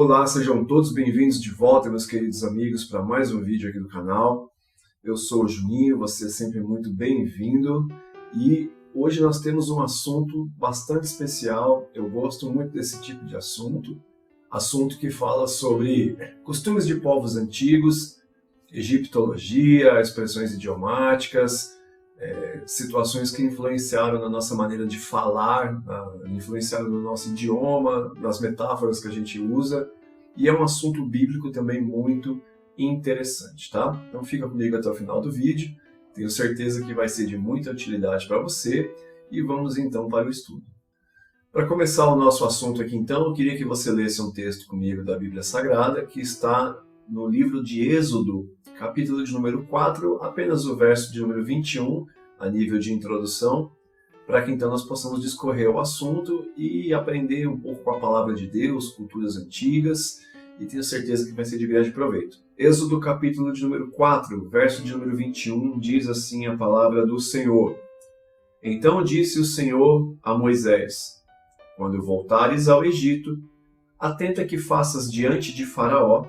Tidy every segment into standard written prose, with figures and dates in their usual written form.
Olá, sejam todos bem-vindos de volta, meus queridos amigos, para mais um vídeo aqui do canal. Eu sou o Juninho, você é sempre muito bem-vindo e hoje nós temos um assunto bastante especial. Eu gosto muito desse tipo de assunto que fala sobre costumes de povos antigos, egiptologia, expressões idiomáticas, situações que influenciaram na nossa maneira de falar, influenciaram no nosso idioma, nas metáforas que a gente usa, e é um assunto bíblico também muito interessante, tá? Então fica comigo até o final do vídeo, tenho certeza que vai ser de muita utilidade para você, e vamos então para o estudo. Para começar o nosso assunto aqui então, eu queria que você lesse um texto comigo da Bíblia Sagrada, que está no livro de Êxodo, capítulo de número 4, apenas o verso de número 21, a nível de introdução, para que então nós possamos discorrer o assunto e aprender um pouco com a palavra de Deus, culturas antigas, e tenho certeza que vai ser de grande proveito. Êxodo, capítulo de número 4, verso de número 21, diz assim a palavra do Senhor. Então disse o Senhor a Moisés, quando voltares ao Egito, atenta que faças diante de Faraó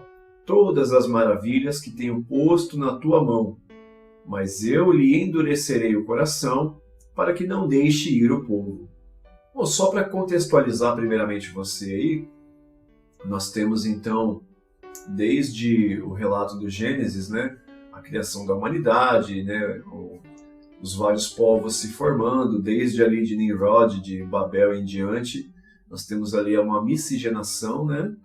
todas as maravilhas que tenho posto na tua mão, mas eu lhe endurecerei o coração para que não deixe ir o povo. Bom, só para contextualizar primeiramente você aí, nós temos então, desde o relato do Gênesis, né, a criação da humanidade, né, os vários povos se formando, desde ali de Nimrod, de Babel em diante, nós temos ali uma miscigenação, né?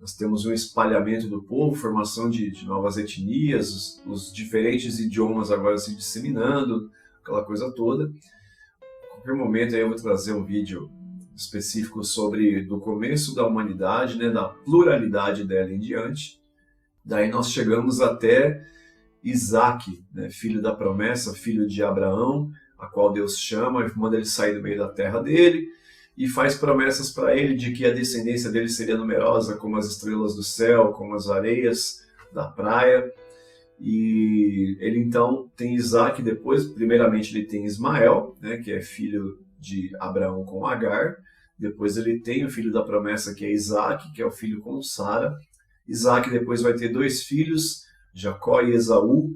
Nós temos um espalhamento do povo, formação de novas etnias, os diferentes idiomas agora se disseminando, aquela coisa toda. A qualquer momento aí eu vou trazer um vídeo específico sobre do começo da humanidade, né, da pluralidade dela em diante. Daí nós chegamos até Isaac, né, filho da promessa, filho de Abraão, a qual Deus chama e manda ele sair do meio da terra dele, e faz promessas para ele de que a descendência dele seria numerosa como as estrelas do céu, como as areias da praia. E ele então tem Isaac, depois, primeiramente ele tem Ismael, né, que é filho de Abraão com Agar. Depois ele tem o filho da promessa, que é Isaac, que é o filho com Sara. Isaac depois vai ter dois filhos, Jacó e Esaú.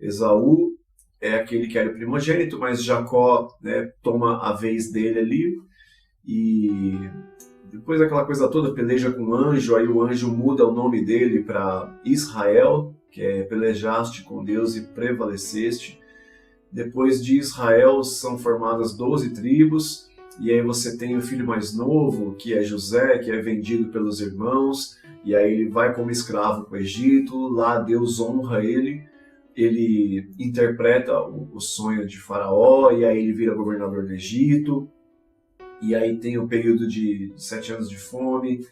Esaú é aquele que era o primogênito, mas Jacó, né, toma a vez dele ali. E depois aquela coisa toda, peleja com o anjo, aí o anjo muda o nome dele para Israel, que é pelejaste com Deus e prevaleceste. Depois de Israel são formadas 12 tribos, e aí você tem o filho mais novo, que é José, que é vendido pelos irmãos, e aí ele vai como escravo para o Egito, lá Deus honra ele interpreta o sonho de Faraó, e aí ele vira governador do Egito. E aí tem o período de 7 anos de fome,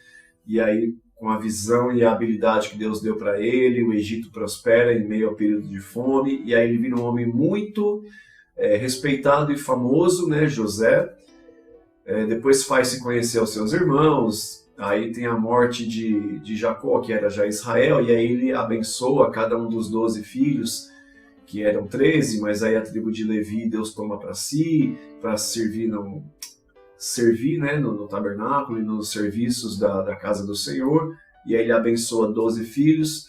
e aí com a visão e a habilidade que Deus deu para ele, o Egito prospera em meio ao período de fome, e aí ele vira um homem muito respeitado e famoso, né, José. Depois faz-se conhecer aos seus irmãos, aí tem a morte de Jacó, que era já Israel, e aí ele abençoa cada um dos 12 filhos, que eram 13, mas aí a tribo de Levi Deus toma para si, para servir, né, no tabernáculo e nos serviços da casa do Senhor, e aí ele abençoa 12 filhos,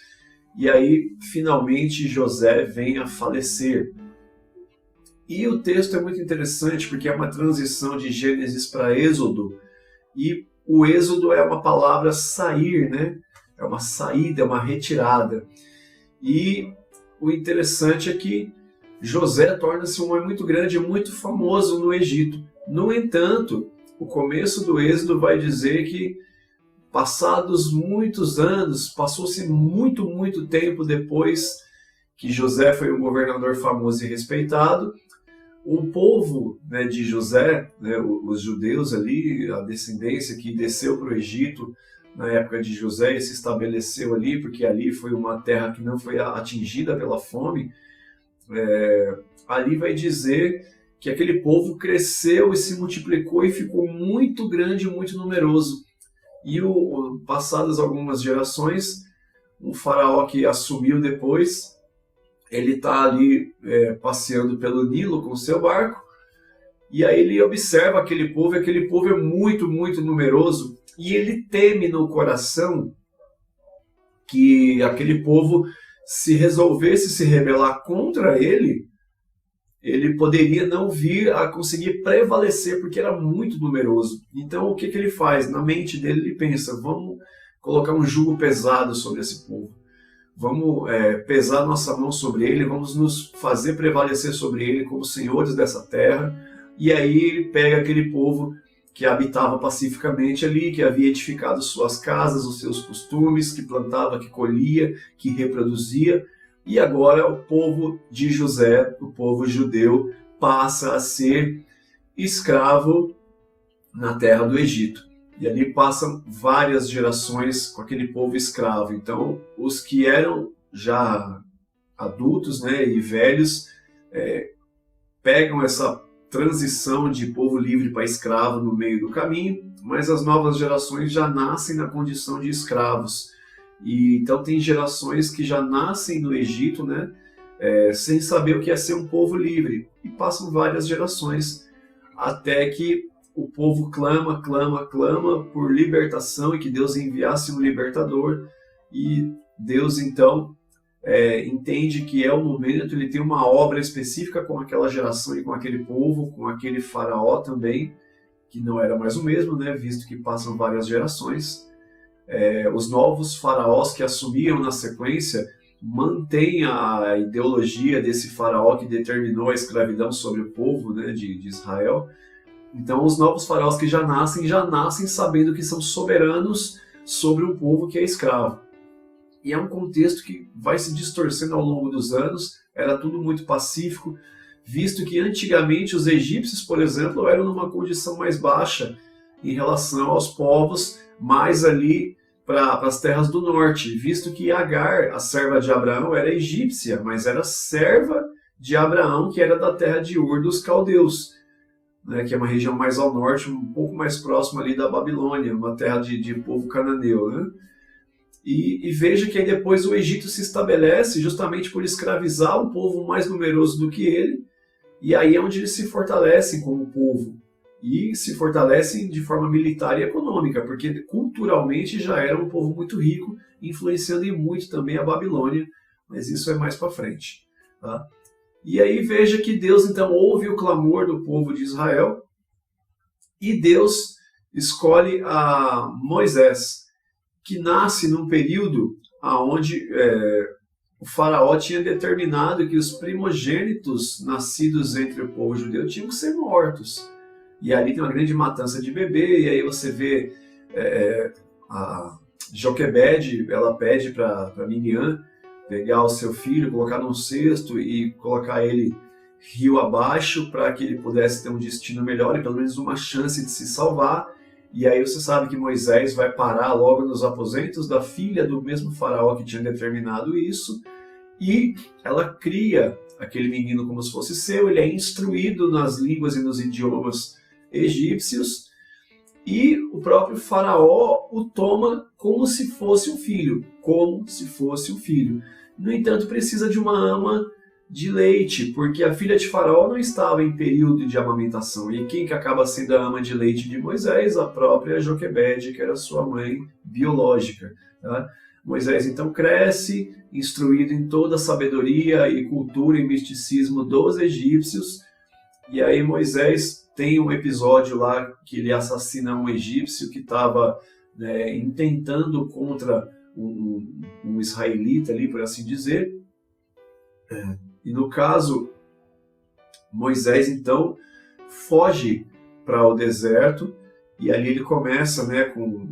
e aí finalmente José vem a falecer. E o texto é muito interessante porque é uma transição de Gênesis para Êxodo, e o Êxodo é uma palavra sair, né? É uma saída, é uma retirada. E o interessante é que José torna-se um homem muito grande e muito famoso no Egito. No entanto, o começo do Êxodo vai dizer que, passados muitos anos, passou-se muito tempo depois que José foi um governador famoso e respeitado, o povo, né, de José, né, os judeus ali, a descendência que desceu para o Egito na época de José e se estabeleceu ali, porque ali foi uma terra que não foi atingida pela fome, ali vai dizer que aquele povo cresceu e se multiplicou e ficou muito grande e muito numeroso. E passadas algumas gerações, o faraó que assumiu depois, ele está ali passeando pelo Nilo com o seu barco, e aí ele observa aquele povo, e aquele povo é muito numeroso, e ele teme no coração que aquele povo, se resolvesse se rebelar contra ele, ele poderia não vir a conseguir prevalecer, porque era muito numeroso. Então, o que ele faz? Na mente dele, ele pensa, vamos colocar um jugo pesado sobre esse povo. Vamos pesar nossa mão sobre ele, vamos nos fazer prevalecer sobre ele como senhores dessa terra. E aí ele pega aquele povo que habitava pacificamente ali, que havia edificado suas casas, os seus costumes, que plantava, que colhia, que reproduzia. E agora o povo de José, o povo judeu, passa a ser escravo na terra do Egito. E ali passam várias gerações com aquele povo escravo. Então, os que eram já adultos, né, e velhos, pegam essa transição de povo livre para escravo no meio do caminho, mas as novas gerações já nascem na condição de escravos. E então tem gerações que já nascem no Egito, né, sem saber o que é ser um povo livre. E passam várias gerações até que o povo clama por libertação e que Deus enviasse um libertador. E Deus então entende que é o momento, ele tem uma obra específica com aquela geração e com aquele povo, com aquele faraó também, que não era mais o mesmo, né, visto que passam várias gerações. Os novos faraós que assumiam na sequência mantêm a ideologia desse faraó que determinou a escravidão sobre o povo, né, de Israel. Então os novos faraós que já nascem sabendo que são soberanos sobre um povo que é escravo. E é um contexto que vai se distorcendo ao longo dos anos, era tudo muito pacífico, visto que antigamente os egípcios, por exemplo, eram numa condição mais baixa em relação aos povos mais ali para as terras do norte, visto que Agar, a serva de Abraão, era egípcia, mas era serva de Abraão, que era da terra de Ur dos Caldeus, né, que é uma região mais ao norte, um pouco mais próxima ali da Babilônia, uma terra de povo cananeu, né? E veja que aí depois o Egito se estabelece justamente por escravizar um povo mais numeroso do que ele, e aí é onde eles se fortalecem como povo, e se fortalecem de forma militar e econômica, porque culturalmente já era um povo muito rico, influenciando em muito também a Babilônia, mas isso é mais para frente. Tá? E aí veja que Deus então ouve o clamor do povo de Israel, e Deus escolhe a Moisés, que nasce num período onde o faraó tinha determinado que os primogênitos nascidos entre o povo judeu tinham que ser mortos. E ali tem uma grande matança de bebê, e aí você vê a Joquebede, ela pede para Miriam pegar o seu filho, colocar num cesto e colocar ele rio abaixo para que ele pudesse ter um destino melhor e pelo menos uma chance de se salvar. E aí você sabe que Moisés vai parar logo nos aposentos da filha do mesmo faraó que tinha determinado isso, e ela cria aquele menino como se fosse seu, ele é instruído nas línguas e nos idiomas egípcios, e o próprio faraó o toma como se fosse um filho, No entanto, precisa de uma ama de leite, porque a filha de Faraó não estava em período de amamentação. E quem que acaba sendo a ama de leite de Moisés? A própria Joquebede, que era sua mãe biológica. Tá? Moisés então cresce, instruído em toda a sabedoria e cultura e misticismo dos egípcios. E aí Moisés tem um episódio lá que ele assassina um egípcio que estava intentando contra um israelita ali, por assim dizer. E no caso, Moisés então foge para o deserto, e ali ele começa com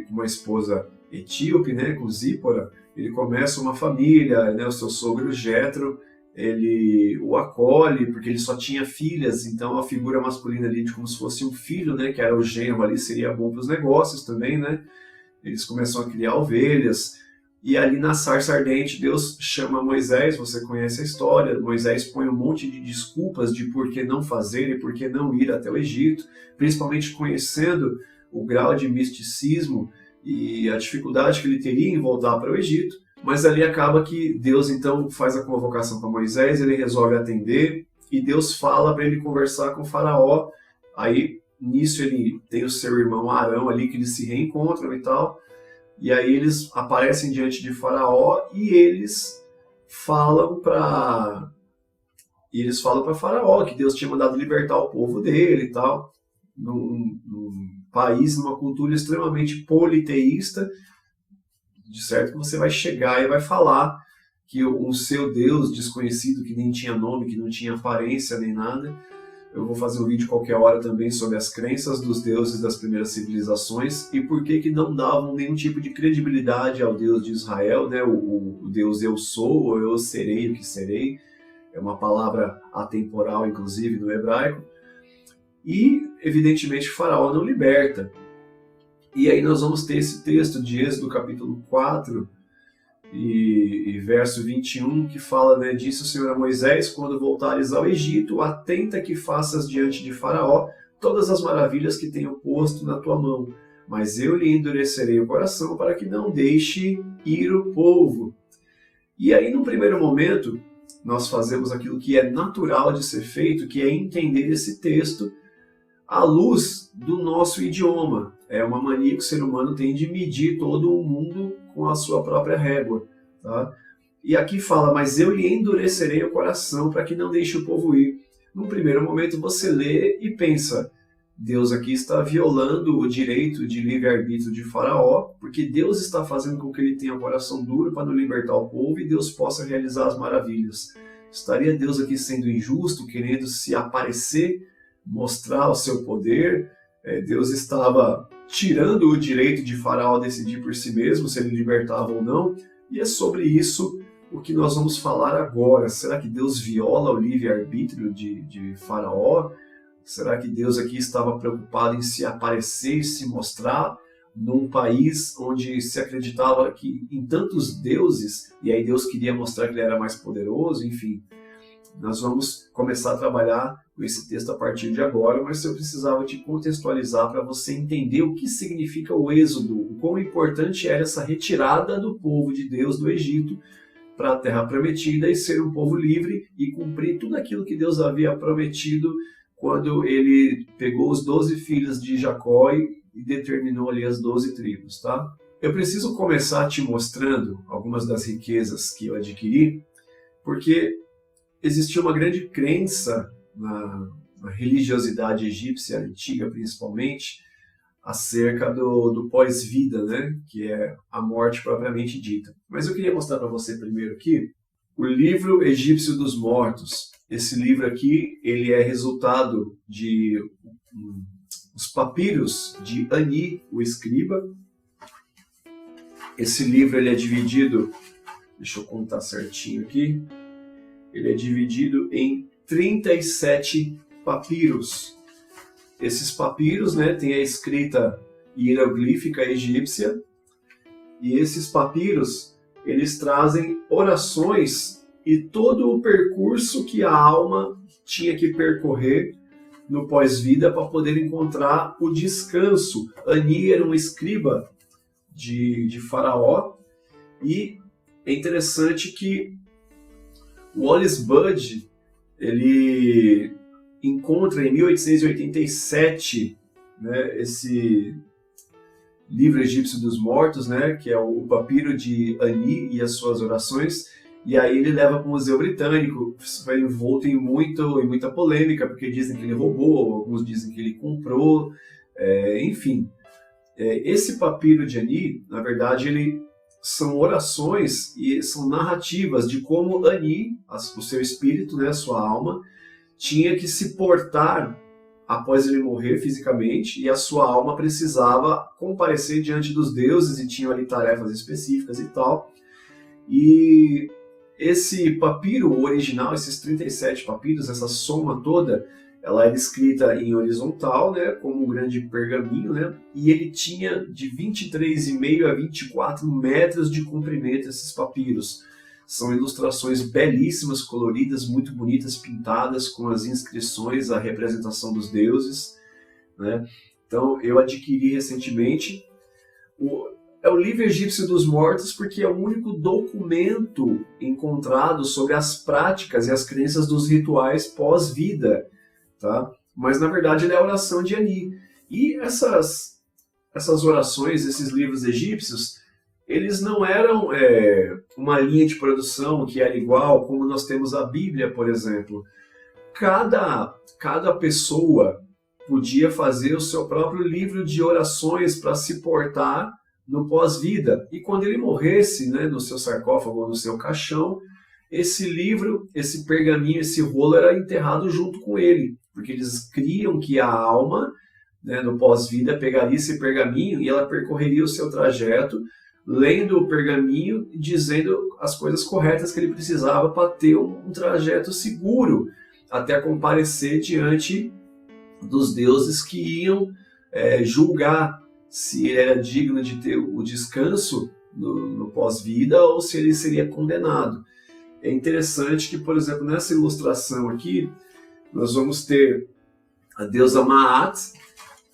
uma esposa etíope, com Zípora, ele começa uma família, o seu sogro Jétro, ele o acolhe, porque ele só tinha filhas, então a figura masculina ali de como se fosse um filho, que era o genro ali, seria bom para os negócios também, Eles começam a criar ovelhas. E ali na sarça ardente, Deus chama Moisés, você conhece a história, Moisés põe um monte de desculpas de por que não fazer e por que não ir até o Egito, principalmente conhecendo o grau de misticismo e a dificuldade que ele teria em voltar para o Egito, mas ali acaba que Deus então faz a convocação para Moisés, ele resolve atender, e Deus fala para ele conversar com o faraó, aí nisso ele tem o seu irmão Arão ali, que eles se reencontram e tal. e aí eles aparecem diante de Faraó e eles falam para Faraó que Deus tinha mandado libertar o povo dele e tal, num país, numa cultura extremamente politeísta, de certo que você vai chegar e vai falar que o seu Deus desconhecido, que nem tinha nome, que não tinha aparência nem nada. Eu vou fazer um vídeo qualquer hora também sobre as crenças dos deuses das primeiras civilizações e por que não davam nenhum tipo de credibilidade ao Deus de Israel, né? O Deus eu sou, ou eu serei o que serei. É uma palavra atemporal, inclusive, no hebraico. E, evidentemente, Faraó não liberta. E aí nós vamos ter esse texto de Êxodo, capítulo 4, e verso 21, que fala, né, disse o Senhor a Moisés, quando voltares ao Egito, atenta que faças diante de Faraó todas as maravilhas que tenho posto na tua mão, mas eu lhe endurecerei o coração para que não deixe ir o povo. E aí, no primeiro momento, nós fazemos aquilo que é natural de ser feito, que é entender esse texto à luz do nosso idioma. É uma mania que o ser humano tem de medir todo o mundo com a sua própria régua. Tá? E aqui fala, mas eu lhe endurecerei o coração para que não deixe o povo ir. Num primeiro momento você lê e pensa, Deus aqui está violando o direito de livre-arbítrio de Faraó, porque Deus está fazendo com que ele tenha o coração duro para não libertar o povo e Deus possa realizar as maravilhas. Estaria Deus aqui sendo injusto, querendo se aparecer, mostrar o seu poder? Deus estava tirando o direito de Faraó decidir por si mesmo se ele libertava ou não, e é sobre isso o que nós vamos falar agora. Será que Deus viola o livre-arbítrio de Faraó? Será que Deus aqui estava preocupado em se aparecer e se mostrar num país onde se acreditava que em tantos deuses, e aí Deus queria mostrar que ele era mais poderoso? Enfim, nós vamos começar a trabalhar com esse texto a partir de agora, mas eu precisava te contextualizar para você entender o que significa o êxodo, o quão importante era essa retirada do povo de Deus do Egito para a Terra Prometida e ser um povo livre e cumprir tudo aquilo que Deus havia prometido quando ele pegou os 12 filhos de Jacó e determinou ali as 12 tribos. Tá? Eu preciso começar te mostrando algumas das riquezas que eu adquiri, porque existia uma grande crença na religiosidade egípcia antiga, principalmente, acerca do pós-vida, né? Que é a morte propriamente dita. Mas eu queria mostrar para você primeiro aqui o livro egípcio dos mortos. Esse livro aqui, ele é resultado de os papiros de Ani, o escriba. Esse livro ele é dividido, deixa eu contar certinho aqui, ele é dividido em 37 papiros. Esses papiros, né, têm a escrita hieroglífica egípcia, e esses papiros, eles trazem orações e todo o percurso que a alma tinha que percorrer no pós-vida para poder encontrar o descanso. Ani era um escriba de Faraó, e é interessante que o Wallis Budge, ele encontra em 1887, né, esse livro egípcio dos mortos, né, que é o papiro de Ani e as suas orações, e aí ele leva para o Museu Britânico, vai envolto em muita polêmica, porque dizem que ele roubou, alguns dizem que ele comprou, enfim. Esse papiro de Ani, na verdade, são orações e são narrativas de como Ani, o seu espírito, né, a sua alma, tinha que se portar após ele morrer fisicamente, e a sua alma precisava comparecer diante dos deuses e tinham ali tarefas específicas e tal. E esse papiro original, esses 37 papiros, essa soma toda, ela era escrita em horizontal, né, como um grande pergaminho, né, e ele tinha de 23,5 a 24 metros de comprimento esses papiros. São ilustrações belíssimas, coloridas, muito bonitas, pintadas com as inscrições, a representação dos deuses, né. Então eu adquiri recentemente o livro egípcio dos mortos, porque é o único documento encontrado sobre as práticas e as crenças dos rituais pós-vida. Tá? Mas na verdade ele é a oração de Ani. E essas orações, esses livros egípcios, eles não eram uma linha de produção que era igual como nós temos a Bíblia, por exemplo. Cada pessoa podia fazer o seu próprio livro de orações para se portar no pós-vida. E quando ele morresse, né, no seu sarcófago ou no seu caixão, esse livro, esse pergaminho, esse rolo era enterrado junto com ele, porque eles criam que a alma, né, no pós-vida, pegaria esse pergaminho e ela percorreria o seu trajeto, lendo o pergaminho e dizendo as coisas corretas que ele precisava para ter um trajeto seguro, até comparecer diante dos deuses que iam julgar se ele era digno de ter o descanso no pós-vida ou se ele seria condenado. É interessante que, por exemplo, nessa ilustração aqui, nós vamos ter a deusa Maat,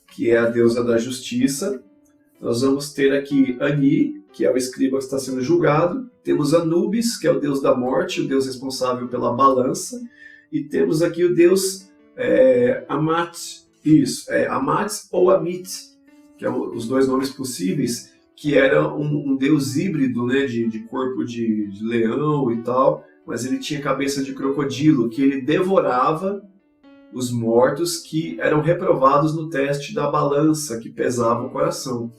que é a deusa da justiça. Nós vamos ter aqui Ani, que é o escriba que está sendo julgado. Temos Anubis, que é o deus da morte, o deus responsável pela balança. E temos aqui o deus Amat, Amat ou Amit, que são os dois nomes possíveis, que era um deus híbrido, né, de corpo de leão e tal, mas ele tinha cabeça de crocodilo, que ele devorava os mortos que eram reprovados no teste da balança, que pesava o coração.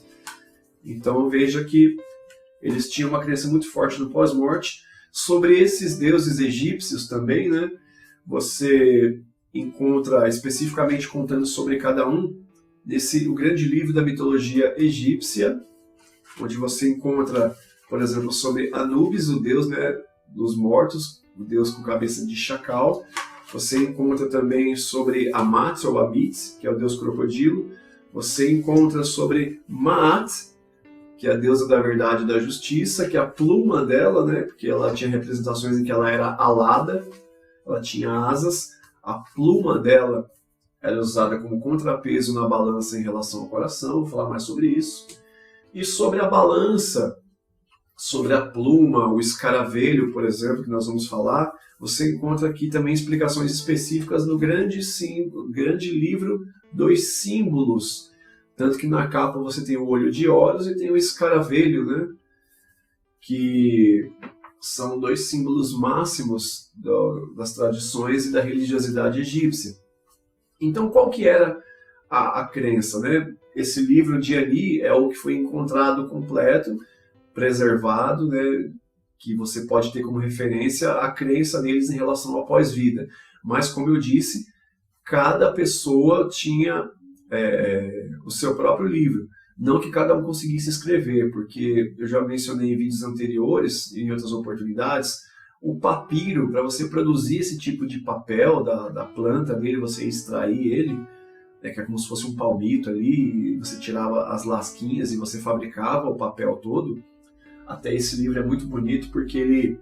Então veja que eles tinham uma crença muito forte no pós-morte. Sobre esses deuses egípcios também, né, você encontra especificamente contando sobre cada um, o grande livro da mitologia egípcia, onde você encontra, por exemplo, sobre Anubis, o deus, né, dos mortos, o deus com cabeça de chacal. Você encontra também sobre Amat ou Amit, que é o deus crocodilo. Você encontra sobre Maat, que é a deusa da verdade e da justiça, que é a pluma dela, né, porque ela tinha representações em que ela era alada, ela tinha asas. A pluma dela era usada como contrapeso na balança em relação ao coração. Vou falar mais sobre isso. E sobre a balança, sobre a pluma, o escaravelho, por exemplo, que nós vamos falar, você encontra aqui também explicações específicas no grande livro dos símbolos. Tanto que na capa você tem o olho de Horus e tem o escaravelho, né? Que são dois símbolos máximos das tradições e da religiosidade egípcia. Então, qual que era a crença, né? Esse livro de Ani é o que foi encontrado completo, preservado, né? Que você pode ter como referência a crença neles em relação ao pós-vida. Mas, como eu disse, cada pessoa tinha o seu próprio livro. Não que cada um conseguisse escrever, porque eu já mencionei em vídeos anteriores, e em outras oportunidades, o papiro, para você produzir esse tipo de papel da planta dele, você extrair ele, que é como se fosse um palmito ali, e você tirava as lasquinhas e você fabricava o papel todo. Até esse livro é muito bonito porque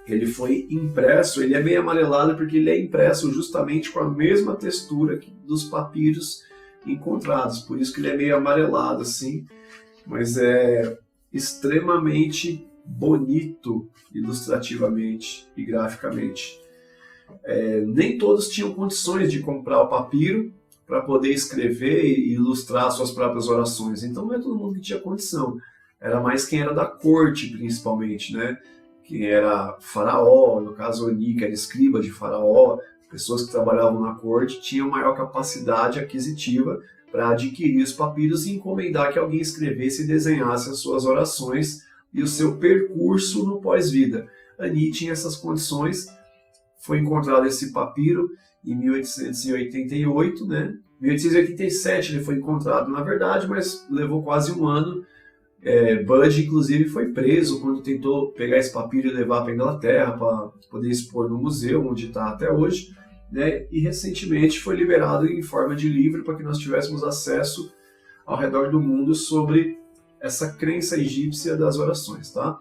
ele foi impresso, ele é meio amarelado porque ele é impresso justamente com a mesma textura dos papiros encontrados, por isso que ele é meio amarelado assim, mas é extremamente bonito ilustrativamente e graficamente. Nem todos tinham condições de comprar o papiro para poder escrever e ilustrar suas próprias orações, então não é todo mundo que tinha condição, era mais quem era da corte principalmente, né? Quem era faraó, no caso Ani, que era escriba de faraó, pessoas que trabalhavam na corte tinham maior capacidade aquisitiva para adquirir os papiros e encomendar que alguém escrevesse e desenhasse as suas orações e o seu percurso no pós-vida. Ani tinha essas condições, foi encontrado esse papiro em 1888, né? 1887 ele foi encontrado, na verdade, mas levou quase um ano. Bud, inclusive, foi preso quando tentou pegar esse papiro e levar para a Inglaterra para poder expor no museu, onde está até hoje, né? E recentemente foi liberado em forma de livro para que nós tivéssemos acesso ao redor do mundo sobre essa crença egípcia das orações, tá?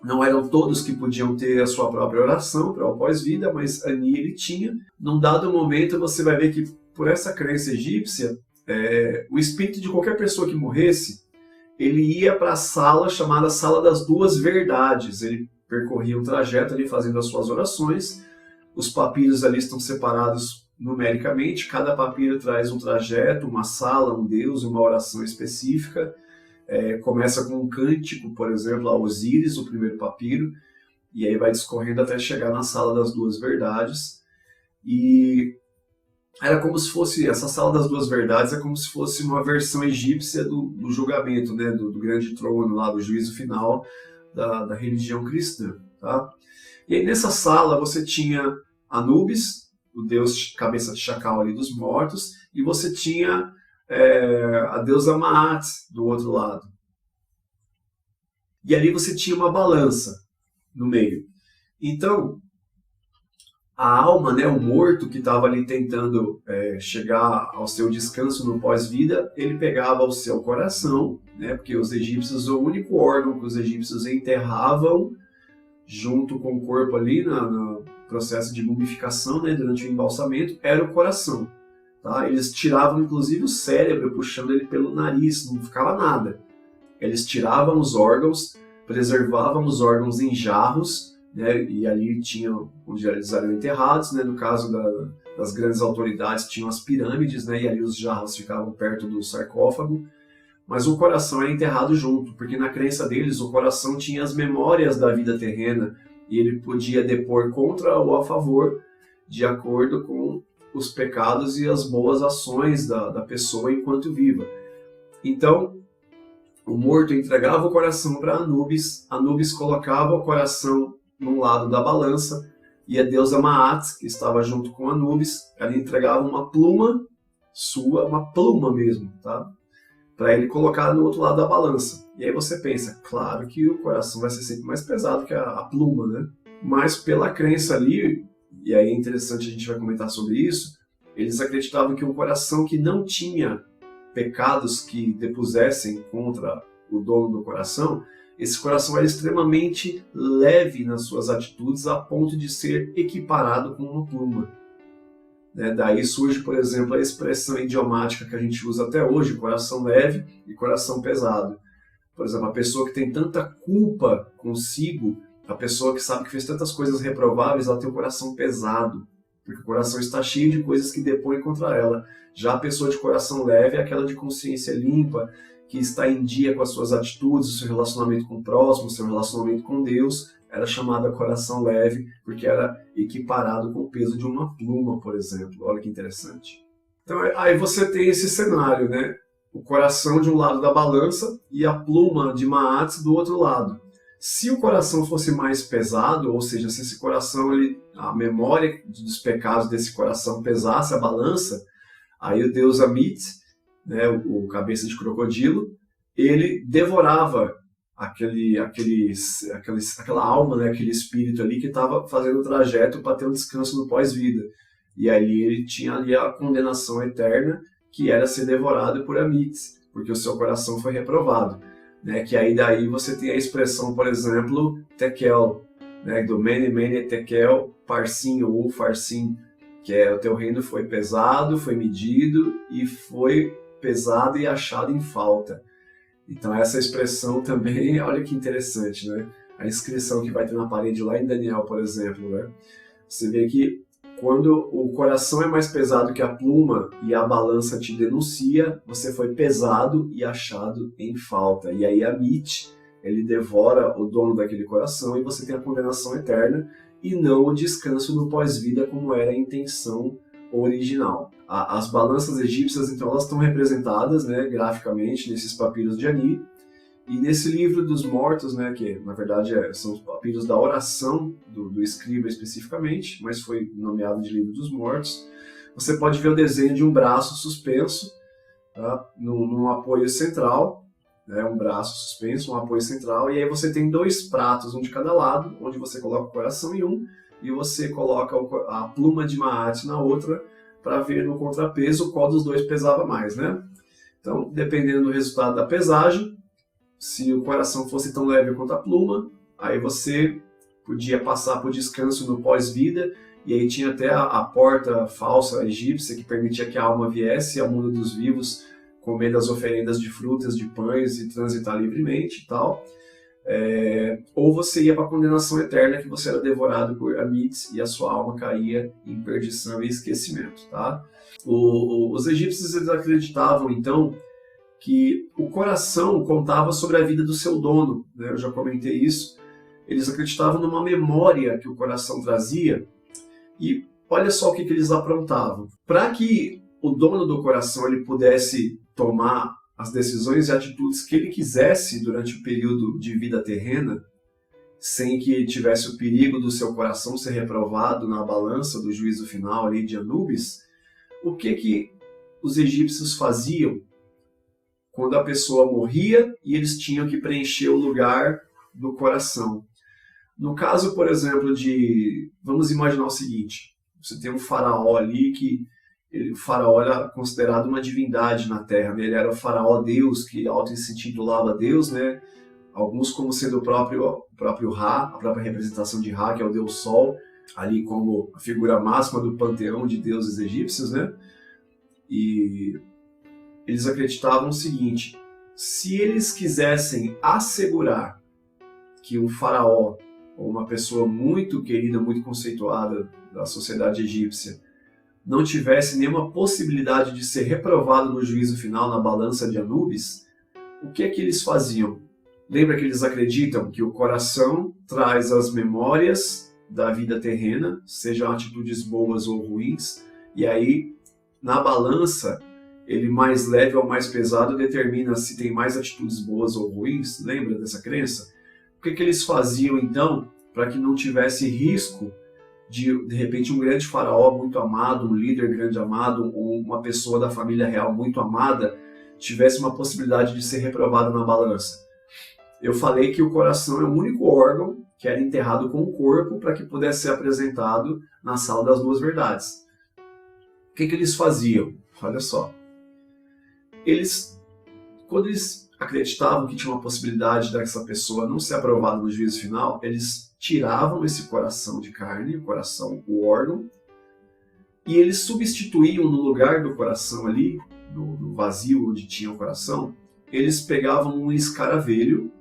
Não eram todos que podiam ter a sua própria oração para o pós-vida, mas Ani ele tinha. Num dado momento você vai ver que por essa crença egípcia, o espírito de qualquer pessoa que morresse, ele ia para a sala chamada Sala das Duas Verdades. Ele percorria um trajeto ali fazendo as suas orações. Os papiros ali estão separados numericamente. Cada papiro traz um trajeto, uma sala, um deus, uma oração específica. Começa com um cântico, por exemplo, a Osíris, o primeiro papiro, e aí vai discorrendo até chegar na Sala das Duas Verdades. E era como se fosse, essa Sala das Duas Verdades é como se fosse uma versão egípcia do julgamento, né, do grande trono lá, do juízo final da religião cristã. Tá? E aí nessa sala você tinha Anubis, o deus cabeça de chacal ali dos mortos, e você tinha a deusa Maat do outro lado. E ali você tinha uma balança no meio. Então, a alma, né, o morto que estava ali tentando chegar ao seu descanso no pós-vida, ele pegava o seu coração, né, porque os egípcios, o único órgão que os egípcios enterravam junto com o corpo ali no processo de mumificação, né, durante o embalsamento, era o coração. Tá? Eles tiravam inclusive o cérebro, puxando ele pelo nariz, não ficava nada. Eles tiravam os órgãos, preservavam os órgãos em jarros, né, e ali tinham onde eles eram enterrados, né, no caso das grandes autoridades tinham as pirâmides, né, e ali os jarros ficavam perto do sarcófago, mas o coração é enterrado junto, porque na crença deles o coração tinha as memórias da vida terrena e ele podia depor contra ou a favor, de acordo com os pecados e as boas ações da pessoa enquanto viva. Então, o morto entregava o coração para Anubis, Anubis colocava o coração num lado da balança, e a deusa Maat, que estava junto com Anubis, ela entregava uma pluma sua, uma pluma mesmo, tá? Para ele colocar no outro lado da balança. E aí você pensa, claro que o coração vai ser sempre mais pesado que a pluma, né? Mas pela crença ali, e aí é interessante, a gente vai comentar sobre isso, eles acreditavam que um coração que não tinha pecados que depusessem contra o dono do coração, esse coração era extremamente leve nas suas atitudes a ponto de ser equiparado com uma pluma. Daí surge, por exemplo, a expressão idiomática que a gente usa até hoje, coração leve e coração pesado. Por exemplo, a pessoa que tem tanta culpa consigo, a pessoa que sabe que fez tantas coisas reprováveis, ela tem um coração pesado, porque o coração está cheio de coisas que depõem contra ela. Já a pessoa de coração leve é aquela de consciência limpa, que está em dia com as suas atitudes, o seu relacionamento com o próximo, o seu relacionamento com Deus, era chamada coração leve, porque era equiparado com o peso de uma pluma, por exemplo. Olha que interessante. Então, aí você tem esse cenário, né? O coração de um lado da balança e a pluma de Maat do outro lado. Se o coração fosse mais pesado, ou seja, se esse coração, a memória dos pecados desse coração pesasse a balança, aí o deus Amit, né, o cabeça de crocodilo, ele devorava aquela alma, né, aquele espírito ali que estava fazendo o trajeto para ter um descanso no pós-vida. E aí ele tinha ali a condenação eterna, que era ser devorado por Amit, porque o seu coração foi reprovado. Né, que aí daí você tem a expressão, por exemplo, Tekel, né, do Mene Mene Tekel, Parsim ou Farsim, que é o teu reino foi pesado, foi medido e foi pesado e achado em falta. Então essa expressão também, olha que interessante, né? A inscrição que vai ter na parede lá em Daniel, por exemplo, né? Você vê que quando o coração é mais pesado que a pluma e a balança te denuncia, você foi pesado e achado em falta. E aí Amit, ele devora o dono daquele coração e você tem a condenação eterna e não o descanso no pós-vida como era a intenção original. As balanças egípcias, então, elas estão representadas, né, graficamente nesses papiros de Ani. E nesse livro dos mortos, né, que na verdade são os papiros da oração do escriba especificamente, mas foi nomeado de livro dos mortos, você pode ver o desenho de um braço suspenso, tá, num apoio central, né, um braço suspenso, um apoio central, e aí você tem dois pratos, um de cada lado, onde você coloca o coração em um, e você coloca a pluma de Maat na outra, para ver no contrapeso qual dos dois pesava mais, né? Então, dependendo do resultado da pesagem, se o coração fosse tão leve quanto a pluma, aí você podia passar por descanso no pós-vida, e aí tinha até a porta falsa egípcia que permitia que a alma viesse ao mundo dos vivos, comer das oferendas de frutas, de pães e transitar livremente e tal. Ou você ia para a condenação eterna, que você era devorado por Amit e a sua alma caía em perdição e esquecimento. Tá? Os egípcios, eles acreditavam, então, que o coração contava sobre a vida do seu dono, né? Eu já comentei isso. Eles acreditavam numa memória que o coração trazia e olha só o que eles aprontavam. Para que o dono do coração ele pudesse tomar as decisões e atitudes que ele quisesse durante o período de vida terrena, sem que tivesse o perigo do seu coração ser reprovado na balança do juízo final ali de Anubis, o que os egípcios faziam quando a pessoa morria e eles tinham que preencher o lugar do coração? No caso, por exemplo, vamos imaginar o seguinte, você tem um faraó ali o faraó era considerado uma divindade na Terra, né? Ele era o faraó Deus, que auto-intitulava Deus, né? Alguns como sendo o próprio Ra, a própria representação de Ra, que é o Deus Sol, ali como a figura máxima do panteão de deuses egípcios, né? E eles acreditavam o seguinte, se eles quisessem assegurar que um faraó, ou uma pessoa muito querida, muito conceituada da sociedade egípcia, não tivesse nenhuma possibilidade de ser reprovado no juízo final na balança de Anubis, o que é que eles faziam? Lembra que eles acreditam que o coração traz as memórias da vida terrena, sejam atitudes boas ou ruins, e aí, na balança, ele mais leve ou mais pesado determina se tem mais atitudes boas ou ruins. Lembra dessa crença? O que eles faziam, então, para que não tivesse risco de repente, um grande faraó muito amado, um líder grande amado, ou uma pessoa da família real muito amada, tivesse uma possibilidade de ser reprovado na balança? Eu falei que o coração é o único órgão que era enterrado com o corpo para que pudesse ser apresentado na sala das duas verdades. O que eles faziam? Olha só. Quando eles acreditavam que tinha uma possibilidade dessa pessoa não ser aprovada no juízo final, eles tiravam esse coração de carne, o coração, o órgão, e eles substituíam no lugar do coração ali, no vazio onde tinha o coração, eles pegavam um escaravelho.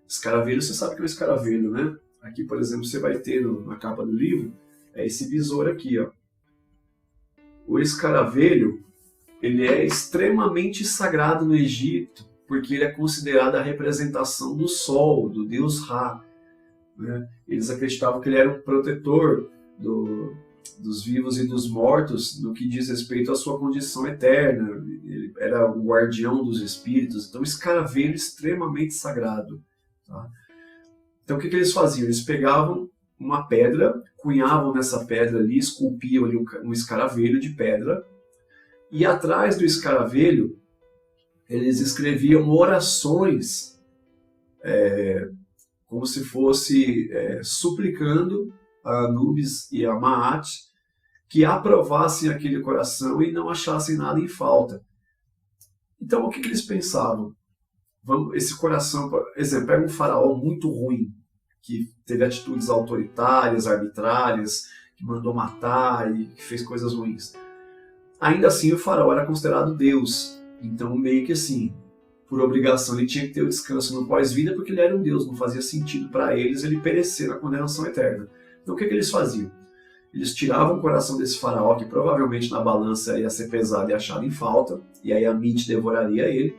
Escaravelho, você sabe o que é um escaravelho, né? Aqui, por exemplo, você vai ter na capa do livro, é esse besouro aqui, ó. O escaravelho, ele é extremamente sagrado no Egito, porque ele é considerado a representação do sol, do deus Ra, né? Eles acreditavam que ele era um protetor dos vivos e dos mortos no que diz respeito à sua condição eterna. Ele era o guardião dos espíritos, então escaravelho é extremamente sagrado. Tá? Então o que eles faziam? Eles pegavam uma pedra, cunhavam nessa pedra ali, esculpiam ali um escaravelho de pedra, e atrás do escaravelho eles escreviam orações, como se fosse suplicando a Anubis e a Maat que aprovassem aquele coração e não achassem nada em falta. Então o que eles pensavam? Esse coração, por exemplo, pega um faraó muito ruim, que teve atitudes autoritárias, arbitrárias, que mandou matar e que fez coisas ruins. Ainda assim, o faraó era considerado Deus. Então, meio que assim, por obrigação, ele tinha que ter o descanso no pós-vida, porque ele era um Deus. Não fazia sentido para eles ele perecer na condenação eterna. Então, o que eles faziam? Eles tiravam o coração desse faraó, que provavelmente na balança ia ser pesado e achado em falta, e aí a Mite devoraria ele.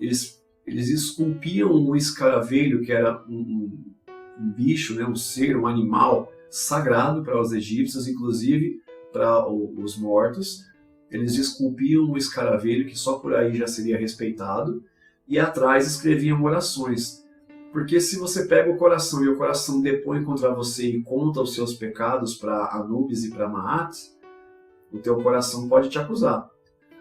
Eles esculpiam um escaravelho, que era um bicho, né, um ser, um animal sagrado para os egípcios, inclusive para os mortos. Eles esculpiam um escaravelho que só por aí já seria respeitado, e atrás escreviam orações. Porque se você pega o coração e o coração depõe contra você e conta os seus pecados para Anubis e para Maat, o teu coração pode te acusar.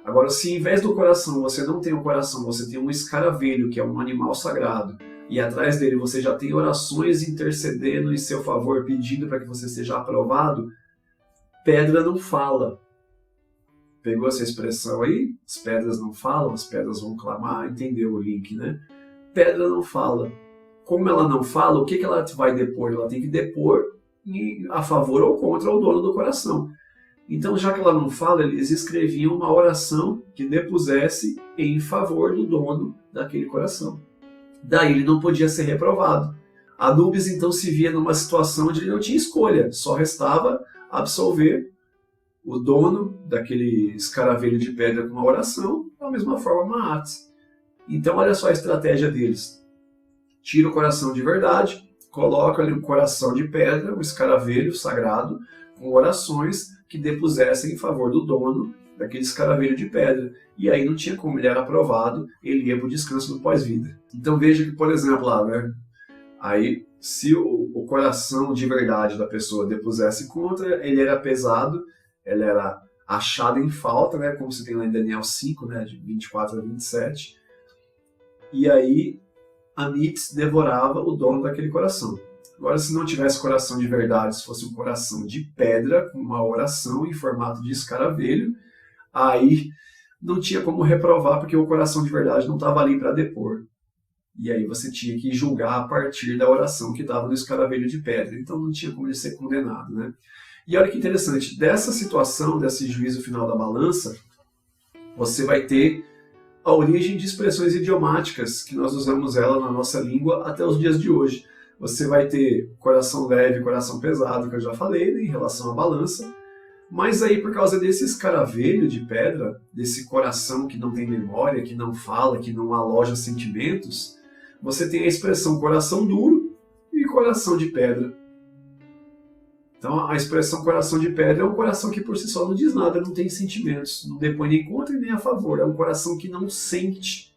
Agora, se em vez do coração você não tem um coração, você tem um escaravelho, que é um animal sagrado, e atrás dele você já tem orações intercedendo em seu favor, pedindo para que você seja aprovado, pedra não fala. Pegou essa expressão aí? As pedras não falam, as pedras vão clamar, entendeu o link, né? Pedra não fala. Como ela não fala, o que ela vai depor? Ela tem que depor a favor ou contra o dono do coração. Então, já que ela não fala, eles escreviam uma oração que depusesse em favor do dono daquele coração. Daí ele não podia ser reprovado. Anubis então se via numa situação onde ele não tinha escolha, só restava absolver o dono daquele escaravelho de pedra com uma oração, da mesma forma Maat. Então olha só a estratégia deles. Tira o coração de verdade, coloca ali o coração de pedra, o escaravelho sagrado, com orações que depusessem em favor do dono daquele escaravelho de pedra. E aí não tinha como, ele era aprovado, ele ia para o descanso do pós-vida. Então veja que, por exemplo, lá, né? Aí, se o coração de verdade da pessoa depusesse contra, ele era pesado, ele era achado em falta, né? Como se tem lá em Daniel 5, né? De 24 a 27. E aí, Anits devorava o dono daquele coração. Agora, se não tivesse coração de verdade, se fosse um coração de pedra, com uma oração em formato de escaravelho, aí não tinha como reprovar, porque o coração de verdade não estava ali para depor. E aí você tinha que julgar a partir da oração que estava no escaravelho de pedra. Então não tinha como ele ser condenado, né? E olha que interessante, dessa situação, desse juízo final da balança, você vai ter a origem de expressões idiomáticas, que nós usamos ela na nossa língua até os dias de hoje. Você vai ter coração leve e coração pesado, que eu já falei, né, em relação à balança. Mas aí, por causa desse escaravelho de pedra, desse coração que não tem memória, que não fala, que não aloja sentimentos, você tem a expressão coração duro e coração de pedra. Então, a expressão coração de pedra é um coração que por si só não diz nada, não tem sentimentos, não depõe nem contra e nem a favor. É um coração que não sente.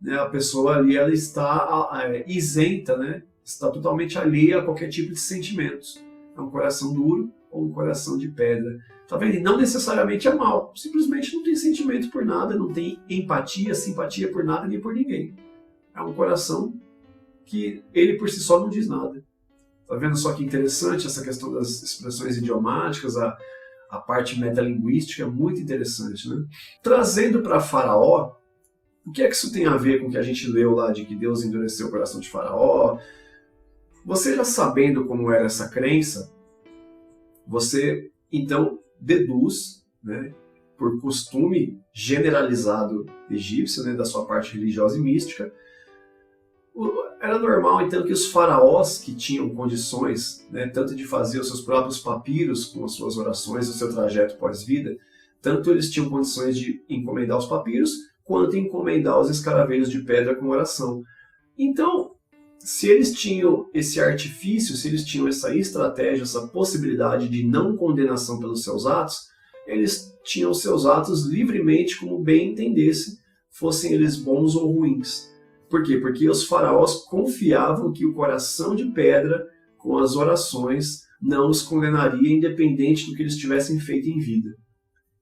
Né? A pessoa ali ela está isenta, né? Está totalmente alheia a qualquer tipo de sentimentos. É um coração duro ou um coração de pedra. Tá vendo? E não necessariamente é mal, simplesmente não tem sentimento por nada, não tem empatia, simpatia por nada nem por ninguém. É um coração que ele por si só não diz nada. Tá vendo só que interessante essa questão das expressões idiomáticas, a parte metalinguística é muito interessante, né? Trazendo para Faraó, o que é que isso tem a ver com o que a gente leu lá de que Deus endureceu o coração de Faraó? Você já sabendo como era essa crença, você então deduz, né, por costume generalizado egípcio, né, da sua parte religiosa e mística, era normal então que os faraós que tinham condições, né, tanto de fazer os seus próprios papiros com as suas orações, o seu trajeto pós-vida, tanto eles tinham condições de encomendar os papiros, quanto encomendar os escaravelhos de pedra com oração. Então, se eles tinham esse artifício, se eles tinham essa estratégia, essa possibilidade de não condenação pelos seus atos, eles tinham seus atos livremente como bem entendesse, fossem eles bons ou ruins. Por quê? Porque os faraós confiavam que o coração de pedra, com as orações, não os condenaria independente do que eles tivessem feito em vida.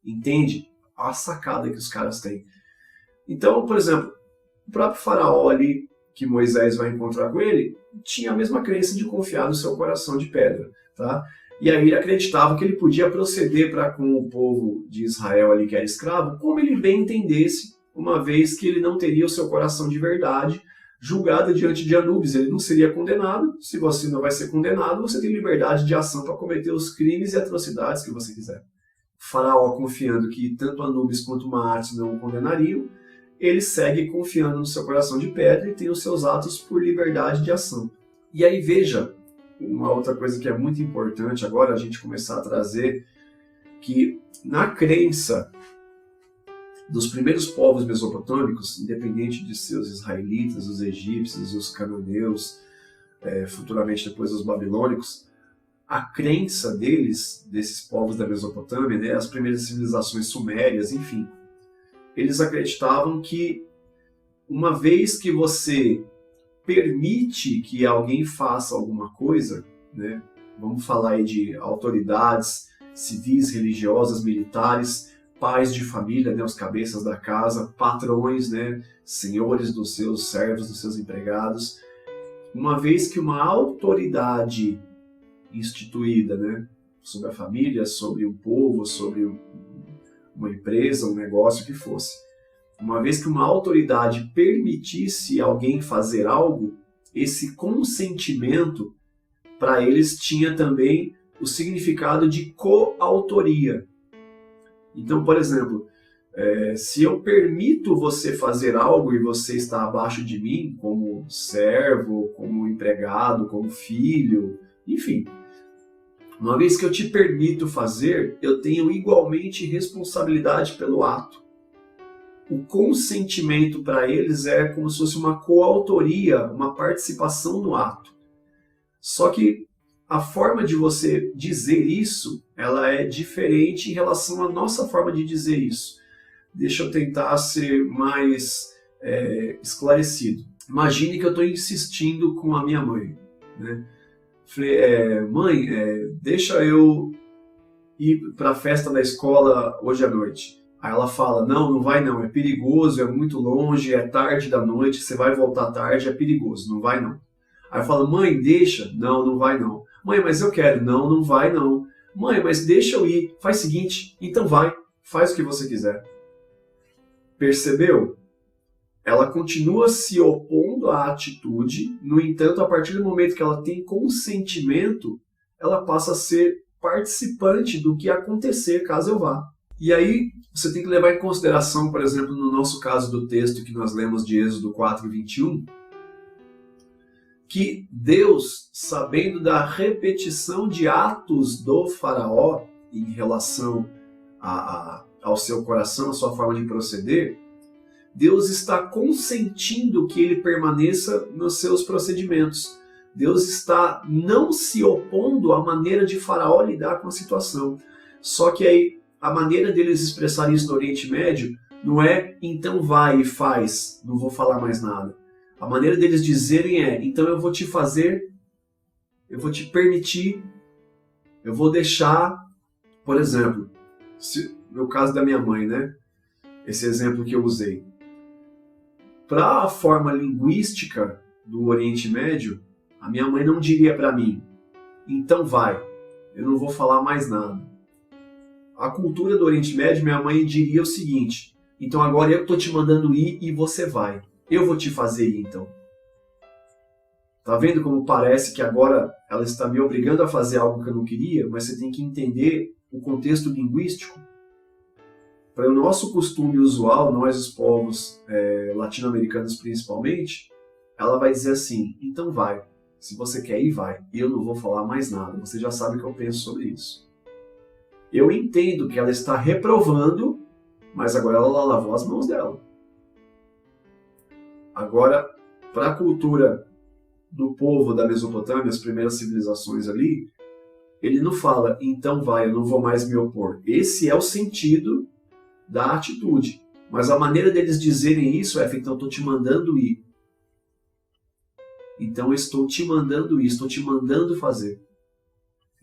Entende? A sacada que os caras têm. Então, por exemplo, o próprio faraó ali, que Moisés vai encontrar com ele, tinha a mesma crença de confiar no seu coração de pedra. Tá? E aí ele acreditava que ele podia proceder para com o povo de Israel ali que era escravo, como ele bem entendesse, uma vez que ele não teria o seu coração de verdade julgado diante de Anubis. Ele não seria condenado. Se você não vai ser condenado, você tem liberdade de ação para cometer os crimes e atrocidades que você quiser. O faraó, confiando que tanto Anubis quanto Maates não o condenariam, ele segue confiando no seu coração de pedra e tem os seus atos por liberdade de ação. E aí veja, uma outra coisa que é muito importante agora a gente começar a trazer, que na crença dos primeiros povos mesopotâmicos, independente de seus israelitas, os egípcios, os cananeus, futuramente depois os babilônicos, a crença deles, desses povos da Mesopotâmia, né, as primeiras civilizações sumérias, enfim, eles acreditavam que uma vez que você permite que alguém faça alguma coisa, né, vamos falar aí de autoridades civis, religiosas, militares, pais de família, né, os cabeças da casa, patrões, né, senhores dos seus servos, dos seus empregados. Uma vez que uma autoridade instituída, né, sobre a família, sobre o povo, sobre uma empresa, um negócio que fosse, uma vez que uma autoridade permitisse alguém fazer algo, esse consentimento para eles tinha também o significado de coautoria. Então, por exemplo, se eu permito você fazer algo e você está abaixo de mim, como servo, como empregado, como filho, enfim, uma vez que eu te permito fazer, eu tenho igualmente responsabilidade pelo ato. o consentimento para eles é como se fosse uma coautoria, uma participação no ato. Só que a forma de você dizer isso, ela é diferente em relação à nossa forma de dizer isso. Deixa eu tentar ser mais esclarecido. Imagine que eu estou insistindo com a minha mãe, né? Falei, mãe, deixa eu ir para a festa da escola hoje à noite. Aí ela fala, não vai não, é perigoso, é muito longe, é tarde da noite, você vai voltar tarde, é perigoso, não vai não. Aí eu falo, mãe, deixa, não vai não. Mãe, mas eu quero, não vai não. Mãe, mas deixa eu ir, faz o seguinte, então vai, faz o que você quiser. Percebeu? Ela continua se opondo à atitude, no entanto, a partir do momento que ela tem consentimento, ela passa a ser participante do que acontecer caso eu vá. E aí, você tem que levar em consideração, por exemplo, no nosso caso do texto que nós lemos de Êxodo 4:21, que Deus, sabendo da repetição de atos do faraó em relação ao seu coração, à sua forma de proceder, Deus está consentindo que ele permaneça nos seus procedimentos. Deus está não se opondo à maneira de Faraó lidar com a situação. Só que aí, a maneira deles expressarem isso no Oriente Médio não é então vai e faz, não vou falar mais nada. A maneira deles dizerem é, então eu vou te fazer, eu vou te permitir, eu vou deixar, por exemplo, no caso da minha mãe, né? Esse exemplo que eu usei. Para a forma linguística do Oriente Médio, a minha mãe não diria para mim, então vai, eu não vou falar mais nada. A cultura do Oriente Médio, minha mãe diria o seguinte, então agora eu estou te mandando ir e você vai. Eu vou te fazer ir então. Tá vendo como parece que agora ela está me obrigando a fazer algo que eu não queria, mas você tem que entender o contexto linguístico. Para o nosso costume usual, nós os povos latino-americanos principalmente, ela vai dizer assim, então vai, se você quer ir, vai. Eu não vou falar mais nada, você já sabe o que eu penso sobre isso. Eu entendo que ela está reprovando, mas agora ela lavou as mãos dela. Agora, para a cultura do povo da Mesopotâmia, as primeiras civilizações ali, ele não fala, então vai, eu não vou mais me opor. Esse é o sentido da atitude. Mas a maneira deles dizerem isso é, então eu estou te mandando ir. Então eu estou te mandando ir, estou te mandando fazer.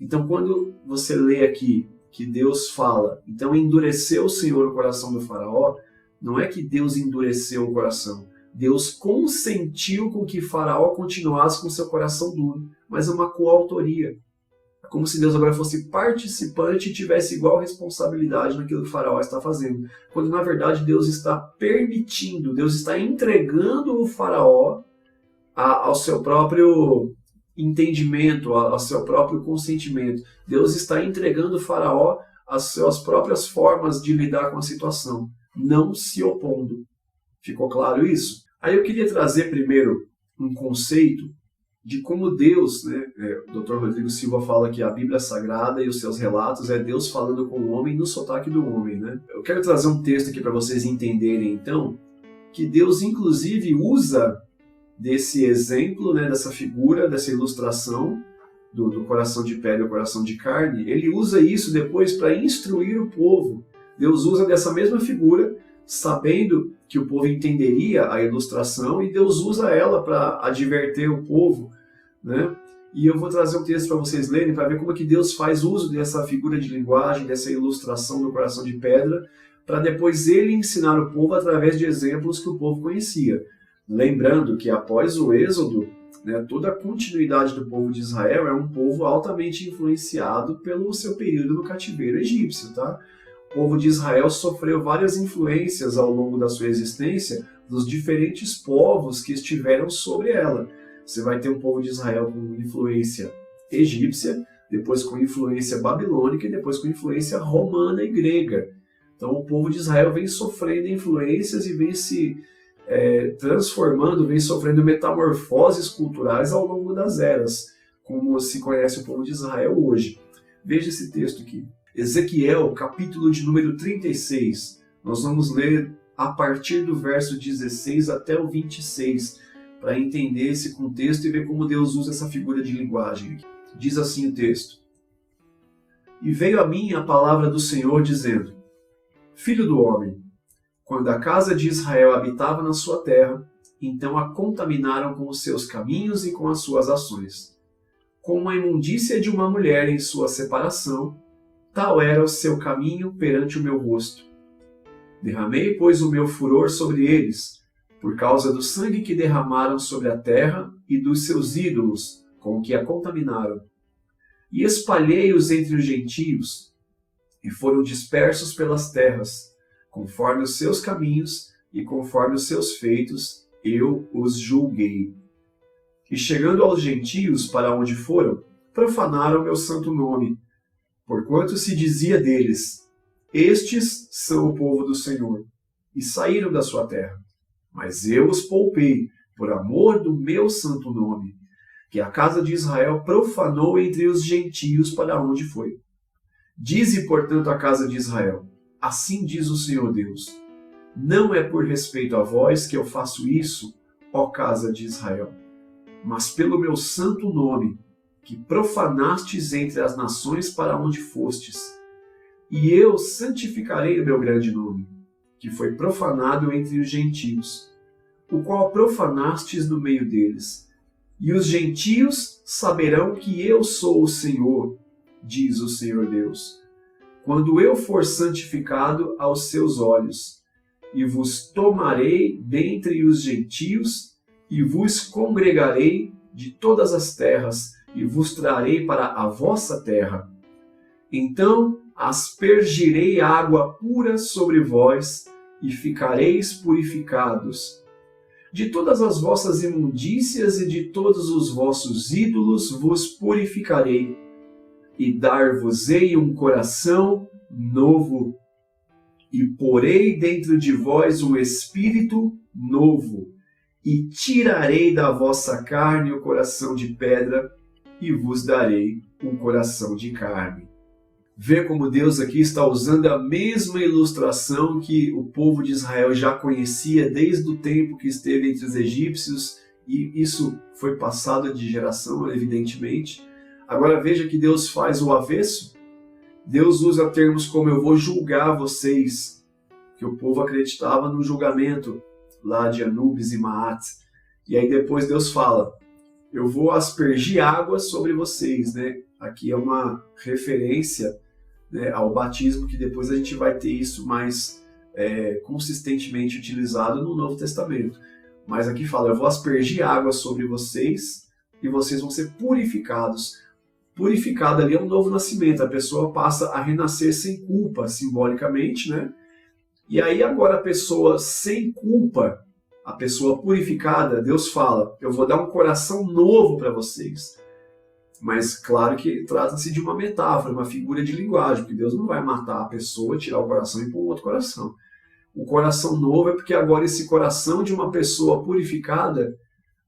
Então quando você lê aqui que Deus fala, então endureceu o Senhor o coração do faraó, não é que Deus endureceu o coração. Deus consentiu com que Faraó continuasse com seu coração duro, mas é uma coautoria. É como se Deus agora fosse participante e tivesse igual responsabilidade naquilo que Faraó está fazendo. Quando na verdade Deus está permitindo, Deus está entregando o Faraó ao seu próprio entendimento, ao seu próprio consentimento. Deus está entregando o Faraó às suas próprias formas de lidar com a situação, não se opondo. Ficou claro isso? Aí eu queria trazer primeiro um conceito de como Deus, né, o Dr. Rodrigo Silva fala que a Bíblia Sagrada e os seus relatos é Deus falando com o homem no sotaque do homem, né? Eu quero trazer um texto aqui para vocês entenderem, então, que Deus inclusive usa desse exemplo, né, dessa figura, dessa ilustração do coração de pedra ao coração de carne, ele usa isso depois para instruir o povo. Deus usa dessa mesma figura, sabendo que o povo entenderia a ilustração, e Deus usa ela para adverter o povo, né? E eu vou trazer um texto para vocês lerem, para ver como é que Deus faz uso dessa figura de linguagem, dessa ilustração do coração de pedra, para depois ele ensinar o povo através de exemplos que o povo conhecia. Lembrando que após o Êxodo, né, toda a continuidade do povo de Israel é um povo altamente influenciado pelo seu período no cativeiro egípcio, tá? O povo de Israel sofreu várias influências ao longo da sua existência dos diferentes povos que estiveram sobre ela. Você vai ter um povo de Israel com influência egípcia, depois com influência babilônica e depois com influência romana e grega. Então o povo de Israel vem sofrendo influências e vem se transformando, vem sofrendo metamorfoses culturais ao longo das eras, como se conhece o povo de Israel hoje. Veja esse texto aqui. Ezequiel, capítulo de número 36. Nós vamos ler a partir do verso 16 até o 26, para entender esse contexto e ver como Deus usa essa figura de linguagem. Diz assim o texto: E veio a mim a palavra do Senhor, dizendo: Filho do homem, quando a casa de Israel habitava na sua terra, então a contaminaram com os seus caminhos e com as suas ações. Como a imundícia de uma mulher em sua separação, tal era o seu caminho perante o meu rosto. Derramei, pois, o meu furor sobre eles, por causa do sangue que derramaram sobre a terra e dos seus ídolos, com que a contaminaram. E espalhei-os entre os gentios, e foram dispersos pelas terras, conforme os seus caminhos e conforme os seus feitos, eu os julguei. E chegando aos gentios para onde foram, profanaram meu santo nome, porquanto se dizia deles: Estes são o povo do Senhor, e saíram da sua terra. Mas eu os poupei, por amor do meu santo nome, que a casa de Israel profanou entre os gentios para onde foi. Dize, portanto, a casa de Israel: Assim diz o Senhor Deus: Não é por respeito a vós que eu faço isso, ó casa de Israel, mas pelo meu santo nome, que profanastes entre as nações para onde fostes. E eu santificarei o meu grande nome, que foi profanado entre os gentios, o qual profanastes no meio deles. E os gentios saberão que eu sou o Senhor, diz o Senhor Deus, quando eu for santificado aos seus olhos, e vos tomarei dentre os gentios, e vos congregarei de todas as terras, e vos trarei para a vossa terra. Então aspergirei água pura sobre vós, e ficareis purificados. De todas as vossas imundícias e de todos os vossos ídolos vos purificarei, e dar-vos-ei um coração novo, e porei dentro de vós um espírito novo, e tirarei da vossa carne o coração de pedra, e vos darei um coração de carne. Vê como Deus aqui está usando a mesma ilustração que o povo de Israel já conhecia desde o tempo que esteve entre os egípcios, e isso foi passado de geração, evidentemente. Agora veja que Deus faz o avesso. Deus usa termos como eu vou julgar vocês, que o povo acreditava no julgamento lá de Anubis e Maat. E aí depois Deus fala: eu vou aspergir água sobre vocês, né? Aqui é uma referência, né, ao batismo, que depois a gente vai ter isso mais consistentemente utilizado no Novo Testamento. Mas aqui fala: eu vou aspergir água sobre vocês e vocês vão ser purificados. Purificado ali é um novo nascimento, a pessoa passa a renascer sem culpa, simbolicamente, né? E aí agora a pessoa sem culpa, a pessoa purificada, Deus fala: eu vou dar um coração novo para vocês. Mas claro que trata-se de uma metáfora, uma figura de linguagem, porque Deus não vai matar a pessoa, tirar o coração e pôr outro coração. O coração novo é porque agora esse coração de uma pessoa purificada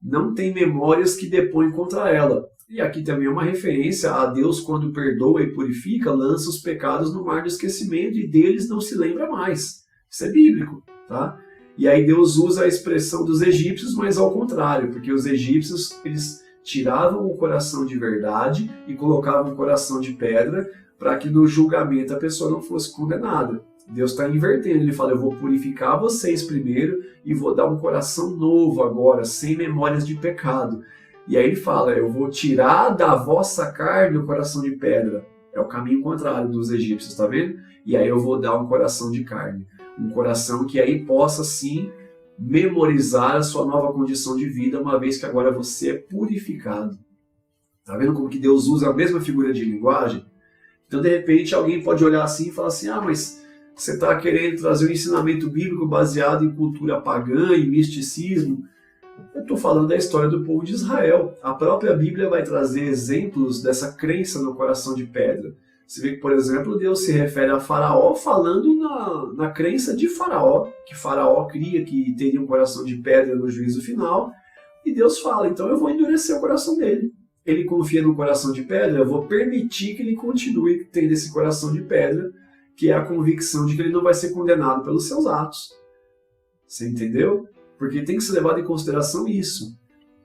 não tem memórias que depõem contra ela. E aqui também é uma referência a Deus, quando perdoa e purifica, lança os pecados no mar do esquecimento e deles não se lembra mais. Isso é bíblico, tá? E aí Deus usa a expressão dos egípcios, mas ao contrário, porque os egípcios, eles tiravam o coração de verdade e colocavam o coração de pedra para que no julgamento a pessoa não fosse condenada. Deus está invertendo, ele fala: eu vou purificar vocês primeiro e vou dar um coração novo agora, sem memórias de pecado. E aí ele fala: eu vou tirar da vossa carne o coração de pedra. É o caminho contrário dos egípcios, tá vendo? E aí eu vou dar um coração de carne. Um coração que aí possa sim memorizar a sua nova condição de vida, uma vez que agora você é purificado. Tá vendo como que Deus usa a mesma figura de linguagem? Então, de repente, alguém pode olhar assim e falar assim: ah, mas você está querendo trazer um ensinamento bíblico baseado em cultura pagã e misticismo. Eu estou falando da história do povo de Israel. A própria Bíblia vai trazer exemplos dessa crença no coração de pedra. Você vê que, por exemplo, Deus se refere a Faraó falando na crença de Faraó, que Faraó cria que teria um coração de pedra no juízo final, e Deus fala: então eu vou endurecer o coração dele. Ele confia no coração de pedra, eu vou permitir que ele continue tendo esse coração de pedra, que é a convicção de que ele não vai ser condenado pelos seus atos. Você entendeu? Porque tem que ser levado em consideração isso.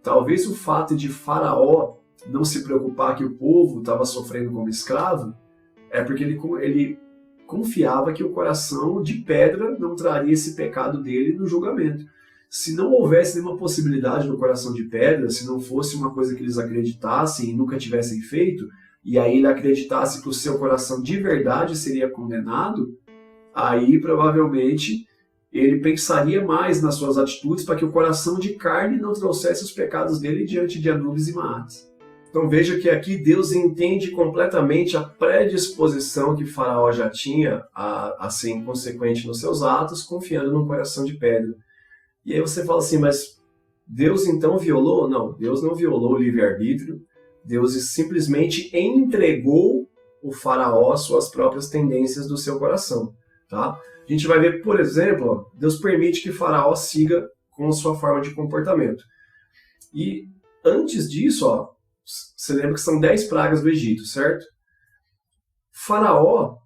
Talvez o fato de Faraó não se preocupar que o povo estava sofrendo como escravo é porque ele confiava que o coração de pedra não traria esse pecado dele no julgamento. Se não houvesse nenhuma possibilidade no coração de pedra, se não fosse uma coisa que eles acreditassem e nunca tivessem feito, e aí ele acreditasse que o seu coração de verdade seria condenado, aí provavelmente ele pensaria mais nas suas atitudes para que o coração de carne não trouxesse os pecados dele diante de Anubis e Maates. Então veja que aqui Deus entende completamente a predisposição que Faraó já tinha a ser inconsequente nos seus atos, confiando num coração de pedra. E aí você fala assim, mas Deus então violou? Não, Deus não violou o livre-arbítrio. Deus simplesmente entregou o Faraó às suas próprias tendências do seu coração. Tá? A gente vai ver, por exemplo, ó, Deus permite que Faraó siga com a sua forma de comportamento. E antes disso, ó, você lembra que são 10 pragas do Egito, certo? Faraó,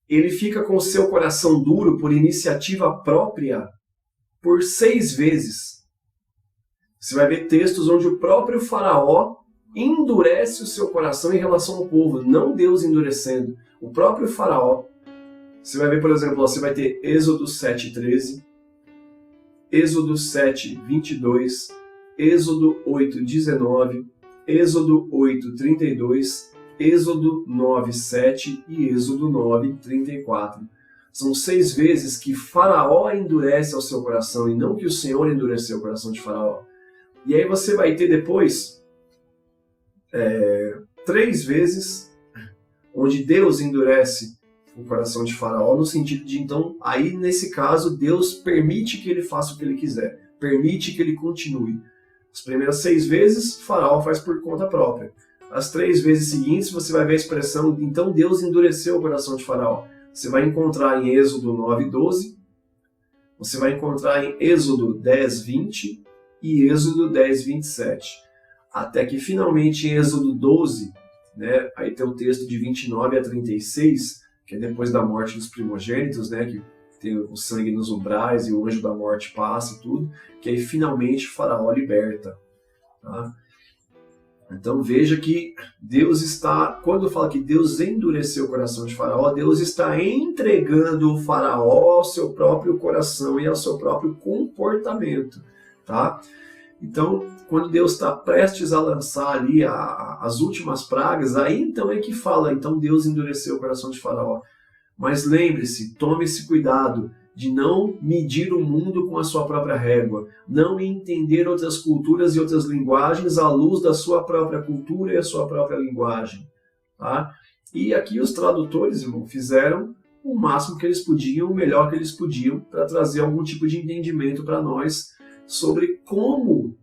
ele fica com o seu coração duro por iniciativa própria por 6 vezes. Você vai ver textos onde o próprio Faraó endurece o seu coração em relação ao povo, não Deus endurecendo, o próprio Faraó. Você vai ver, por exemplo, você vai ter Êxodo 7:13, Êxodo 7:22, Êxodo 8:19, Êxodo 8:32, Êxodo 9:7 e Êxodo 9:34. São 6 vezes que Faraó endurece ao seu coração e não que o Senhor endureceu o coração de Faraó. E aí você vai ter depois 3 vezes onde Deus endurece o coração de Faraó, no sentido de, então, aí nesse caso, Deus permite que ele faça o que ele quiser, permite que ele continue. As primeiras 6 vezes, Faraó faz por conta própria. As 3 vezes seguintes, você vai ver a expressão, então Deus endureceu o coração de Faraó. Você vai encontrar em Êxodo 9:12, você vai encontrar em Êxodo 10:20 e Êxodo 10:27. Até que finalmente em Êxodo 12, né, aí tem o texto de 29 a 36, que é depois da morte dos primogênitos, né, que tem o sangue nos umbrais e o anjo da morte passa e tudo, que aí finalmente Faraó liberta. Tá? Então veja que Deus está, quando fala que Deus endureceu o coração de Faraó, Deus está entregando o Faraó ao seu próprio coração e ao seu próprio comportamento. Tá? Então, quando Deus está prestes a lançar ali as últimas pragas, aí então é que fala, então Deus endureceu o coração de Faraó. Mas lembre-se, tome esse cuidado de não medir o mundo com a sua própria régua, não entender outras culturas e outras linguagens à luz da sua própria cultura e a sua própria linguagem. Tá? E aqui os tradutores, irmão, fizeram o máximo que eles podiam, o melhor que eles podiam, para trazer algum tipo de entendimento para nós sobre como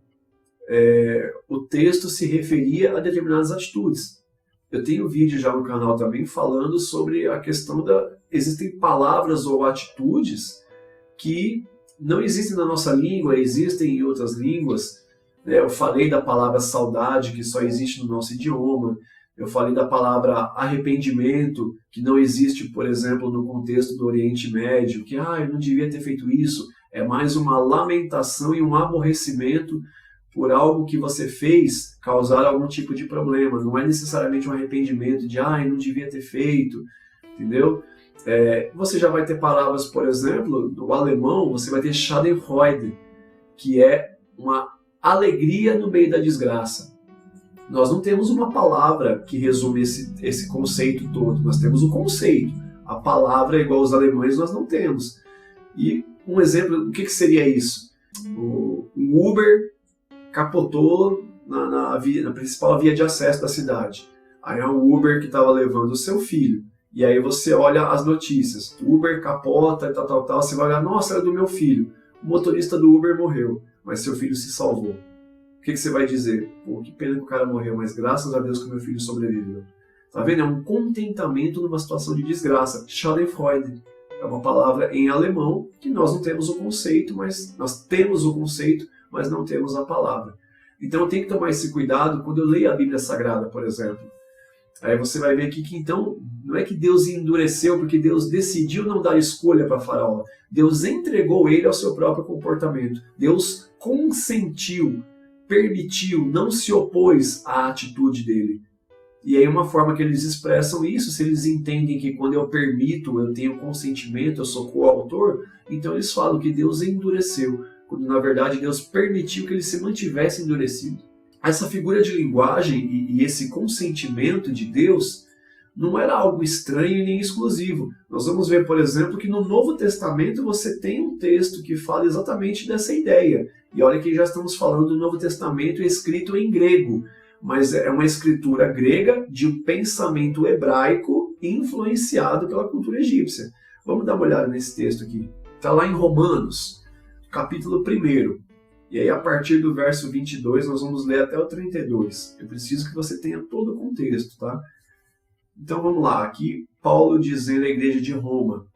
o texto se referia a determinadas atitudes. Eu tenho vídeo já no canal também falando sobre a questão existem palavras ou atitudes que não existem na nossa língua, existem em outras línguas. Né? Eu falei da palavra saudade, que só existe no nosso idioma. Eu falei da palavra arrependimento, que não existe, por exemplo, no contexto do Oriente Médio, que eu não devia ter feito isso. É mais uma lamentação e um aborrecimento por algo que você fez causar algum tipo de problema. Não é necessariamente um arrependimento de, não devia ter feito, entendeu? Você já vai ter palavras, por exemplo, no alemão, você vai ter Schadenfreude, que é uma alegria no meio da desgraça. Nós não temos uma palavra que resume esse conceito todo, nós temos o conceito. A palavra, igual os alemães, nós não temos. E um exemplo, o que seria isso? O Uber capotou na principal via de acesso da cidade. Aí é um Uber que estava levando o seu filho. E aí você olha as notícias. Uber capota e tal. Você vai olhar, nossa, era do meu filho. O motorista do Uber morreu, mas seu filho se salvou. O que você vai dizer? Pô, que pena que o cara morreu, mas graças a Deus que meu filho sobreviveu. Tá vendo? É um contentamento numa situação de desgraça. Schadenfreude. É uma palavra em alemão que nós não temos o conceito, mas nós temos o conceito, mas não temos a palavra. Então eu tenho que tomar esse cuidado quando eu leio a Bíblia Sagrada, por exemplo. Aí você vai ver aqui que então, Não é que Deus endureceu porque Deus decidiu não dar escolha para Faraó. Deus entregou ele ao seu próprio comportamento. Deus consentiu, permitiu, não se opôs à atitude dele. E aí uma forma que eles expressam isso, se eles entendem que quando eu permito, eu tenho consentimento, eu sou coautor, então eles falam que Deus endureceu, quando na verdade Deus permitiu que ele se mantivesse endurecido. Essa figura de linguagem e esse consentimento de Deus não era algo estranho e nem exclusivo. Nós vamos ver, por exemplo, que no Novo Testamento você tem um texto que fala exatamente dessa ideia. E olha que já estamos falando do Novo Testamento escrito em grego, mas é uma escritura grega de um pensamento hebraico influenciado pela cultura egípcia. Vamos dar uma olhada nesse texto aqui. Está lá em Romanos, capítulo 1. E aí, a partir do verso 22, nós vamos ler até o 32. Eu preciso que você tenha todo o contexto, tá? Então vamos lá, aqui Paulo dizendo à igreja de Roma: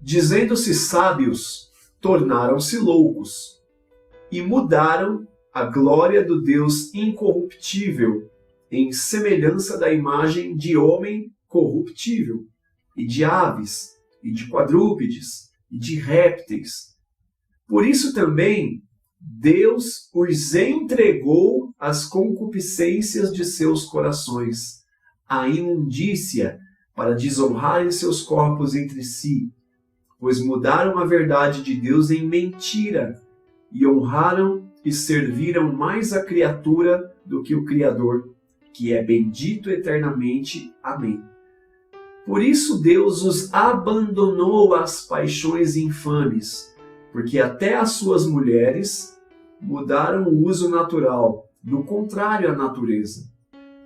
dizendo-se sábios, tornaram-se loucos, e mudaram a glória do Deus incorruptível em semelhança da imagem de homem corruptível, e de aves, e de quadrúpedes, e de répteis. Por isso também Deus os entregou às concupiscências de seus corações, a imundícia, para desonrarem seus corpos entre si, pois mudaram a verdade de Deus em mentira, e honraram e serviram mais a criatura do que o Criador, que é bendito eternamente. Amém. Por isso Deus os abandonou às paixões infames, porque até as suas mulheres mudaram o uso natural, do contrário à natureza.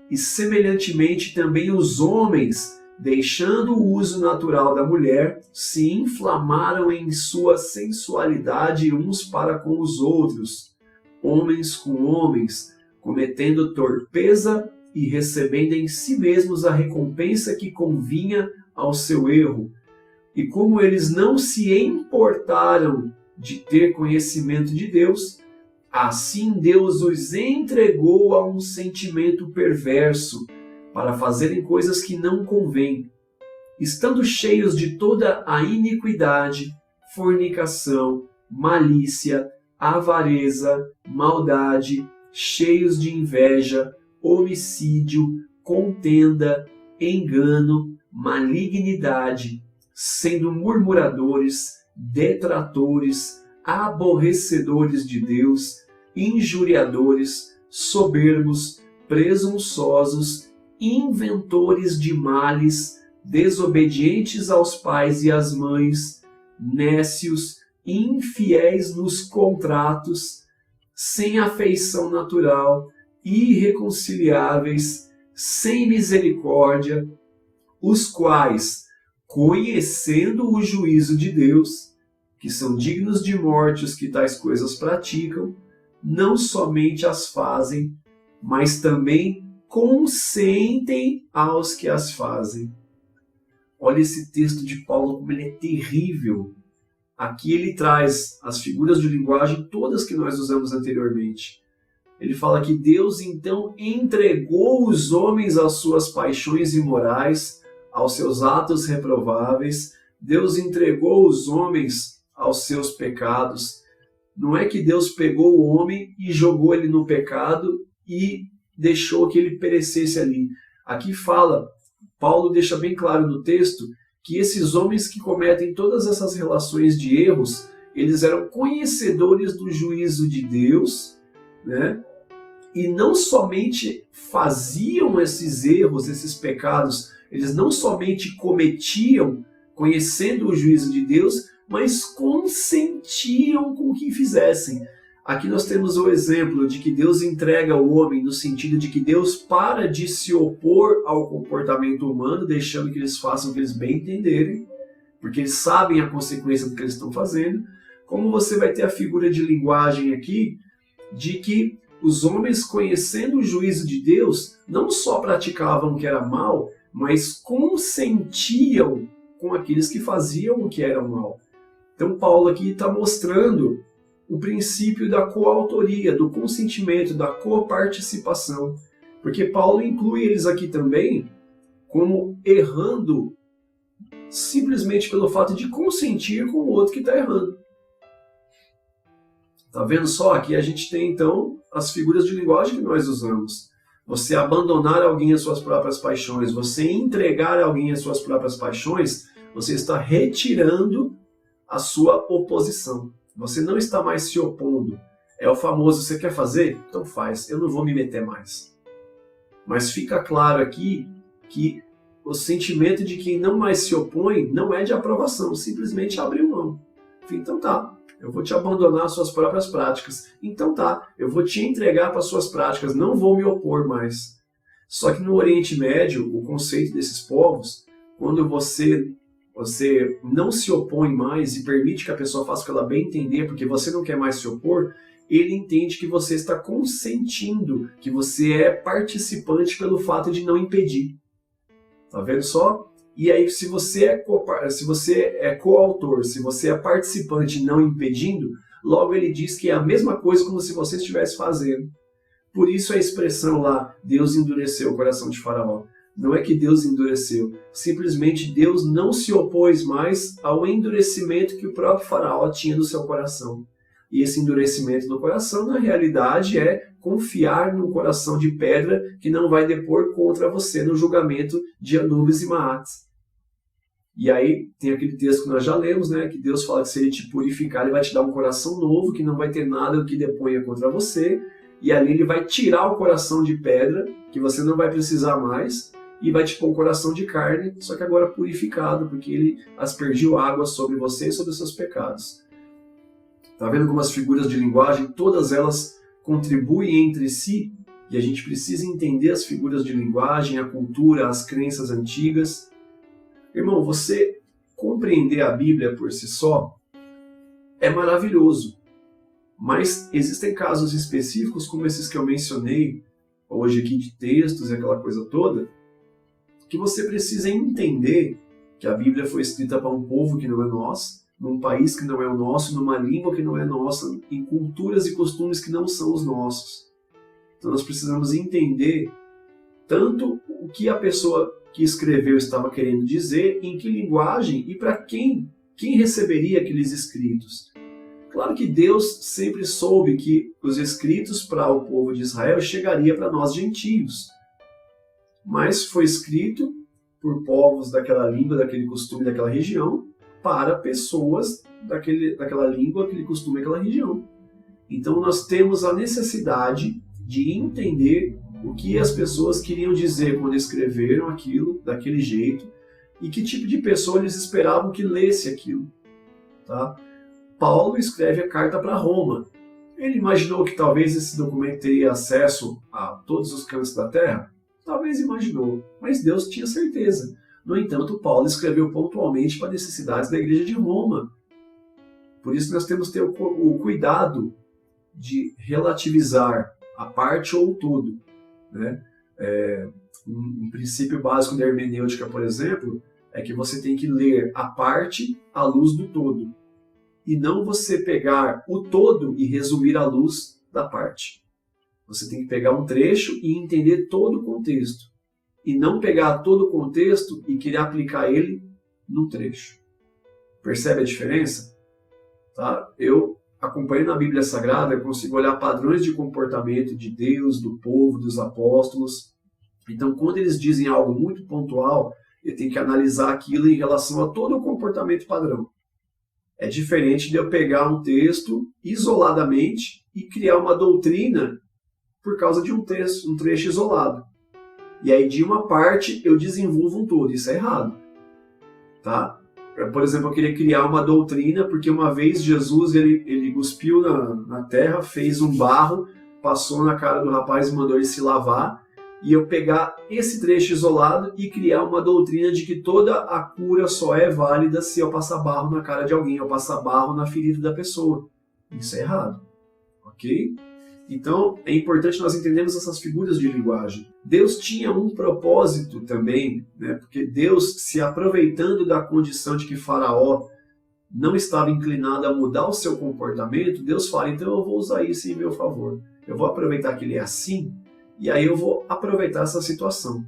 E semelhantemente também os homens, deixando o uso natural da mulher, se inflamaram em sua sensualidade uns para com os outros, homens com homens, cometendo torpeza e recebendo em si mesmos a recompensa que convinha ao seu erro. E como eles não se importaram de ter conhecimento de Deus, assim Deus os entregou a um sentimento perverso, para fazerem coisas que não convêm, estando cheios de toda a iniquidade, fornicação, malícia, avareza, maldade, cheios de inveja, homicídio, contenda, engano, malignidade, sendo murmuradores, detratores, aborrecedores de Deus, injuriadores, soberbos, presunçosos, inventores de males, desobedientes aos pais e às mães, nécios, infiéis nos contratos, sem afeição natural, irreconciliáveis, sem misericórdia, os quais, conhecendo o juízo de Deus, que são dignos de morte os que tais coisas praticam, não somente as fazem, mas também consentem aos que as fazem. Olha esse texto de Paulo, como ele é terrível. Aqui ele traz as figuras de linguagem todas que nós usamos anteriormente. Ele fala que Deus então entregou os homens às suas paixões imorais, aos seus atos reprováveis. Deus entregou os homens aos seus pecados. Não é que Deus pegou o homem e jogou ele no pecado e deixou que ele perecesse ali. Aqui fala, Paulo deixa bem claro no texto, que esses homens que cometem todas essas relações de erros, eles eram conhecedores do juízo de Deus, né? E não somente faziam esses erros, esses pecados, eles não somente cometiam, conhecendo o juízo de Deus, mas consentiam com que fizessem. Aqui nós temos o exemplo de que Deus entrega o homem no sentido de que Deus para de se opor ao comportamento humano, deixando que eles façam o que eles bem entenderem, porque eles sabem a consequência do que eles estão fazendo. Como você vai ter a figura de linguagem aqui, de que os homens, conhecendo o juízo de Deus, não só praticavam o que era mal, mas consentiam com aqueles que faziam o que era mal. Então Paulo aqui está mostrando o princípio da coautoria, do consentimento, da coparticipação. Porque Paulo inclui eles aqui também como errando simplesmente pelo fato de consentir com o outro que está errando. Tá vendo só? Aqui a gente tem então as figuras de linguagem que nós usamos. Você abandonar alguém às suas próprias paixões, você entregar alguém às suas próprias paixões, você está retirando a sua oposição. Você não está mais se opondo. É o famoso, você quer fazer? Então faz, eu não vou me meter mais. Mas fica claro aqui que o sentimento de quem não mais se opõe não é de aprovação, simplesmente abriu mão. Então tá, eu vou te abandonar às suas próprias práticas. Então tá, eu vou te entregar para as suas práticas, não vou me opor mais. Só que no Oriente Médio, o conceito desses povos, quando você não se opõe mais e permite que a pessoa faça o que ela bem entender, porque você não quer mais se opor, ele entende que você está consentindo, que você é participante pelo fato de não impedir. Tá vendo só? E aí, se você é coautor, se você é participante não impedindo, logo ele diz que é a mesma coisa como se você estivesse fazendo. Por isso a expressão lá, Deus endureceu o coração de Faraó. Não é que Deus endureceu, simplesmente Deus não se opôs mais ao endurecimento que o próprio Faraó tinha no seu coração. E esse endurecimento do coração, na realidade, é confiar num coração de pedra que não vai depor contra você no julgamento de Anubis e Maates. E aí tem aquele texto que nós já lemos, né, que Deus fala que se ele te purificar, ele vai te dar um coração novo, que não vai ter nada que deponha contra você. E ali ele vai tirar o coração de pedra, que você não vai precisar mais, e vai te pôr um coração de carne, só que agora purificado, porque ele aspergiu água sobre você e sobre os seus pecados. Tá vendo como as figuras de linguagem, todas elas contribuem entre si, e a gente precisa entender as figuras de linguagem, a cultura, as crenças antigas. Irmão, você compreender a Bíblia por si só é maravilhoso, mas existem casos específicos, como esses que eu mencionei hoje aqui, de textos e aquela coisa toda, que você precisa entender que a Bíblia foi escrita para um povo que não é nosso, num país que não é o nosso, numa língua que não é nossa, em culturas e costumes que não são os nossos. Então nós precisamos entender tanto o que a pessoa que escreveu estava querendo dizer, em que linguagem e para quem receberia aqueles escritos. Claro que Deus sempre soube que os escritos para o povo de Israel chegaria para nós gentios, mas foi escrito por povos daquela língua, daquele costume, daquela região, para pessoas daquela língua, aquele costume, daquela região. Então nós temos a necessidade de entender o que as pessoas queriam dizer quando escreveram aquilo daquele jeito e que tipo de pessoa eles esperavam que lesse aquilo. Tá? Paulo escreve a carta para Roma. Ele imaginou que talvez esse documento teria acesso a todos os cantos da terra? Talvez imaginou, mas Deus tinha certeza. No entanto, Paulo escreveu pontualmente para necessidades da igreja de Roma. Por isso nós temos que ter o cuidado de relativizar a parte ou o todo. Né? Um princípio básico da hermenêutica, por exemplo, é que você tem que ler a parte à luz do todo. E não você pegar o todo e resumir à luz da parte. Você tem que pegar um trecho e entender todo o contexto. E não pegar todo o contexto e querer aplicar ele num trecho. Percebe a diferença? Tá? Eu acompanhando a Bíblia Sagrada, eu consigo olhar padrões de comportamento de Deus, do povo, dos apóstolos. Então, quando eles dizem algo muito pontual, eu tenho que analisar aquilo em relação a todo o comportamento padrão. É diferente de eu pegar um texto isoladamente e criar uma doutrina por causa de um trecho isolado. E aí, de uma parte, eu desenvolvo um todo. Isso é errado. Tá? Por exemplo, eu queria criar uma doutrina, porque uma vez Jesus ele cuspiu na terra, fez um barro, passou na cara do rapaz e mandou ele se lavar, e eu pegar esse trecho isolado e criar uma doutrina de que toda a cura só é válida se eu passar barro na cara de alguém, eu passar barro na ferida da pessoa. Isso é errado. Ok? Então, é importante nós entendermos essas figuras de linguagem. Deus tinha um propósito também, né? Porque Deus, se aproveitando da condição de que Faraó não estava inclinado a mudar o seu comportamento, Deus fala, então eu vou usar isso em meu favor. Eu vou aproveitar que ele é assim, e aí eu vou aproveitar essa situação.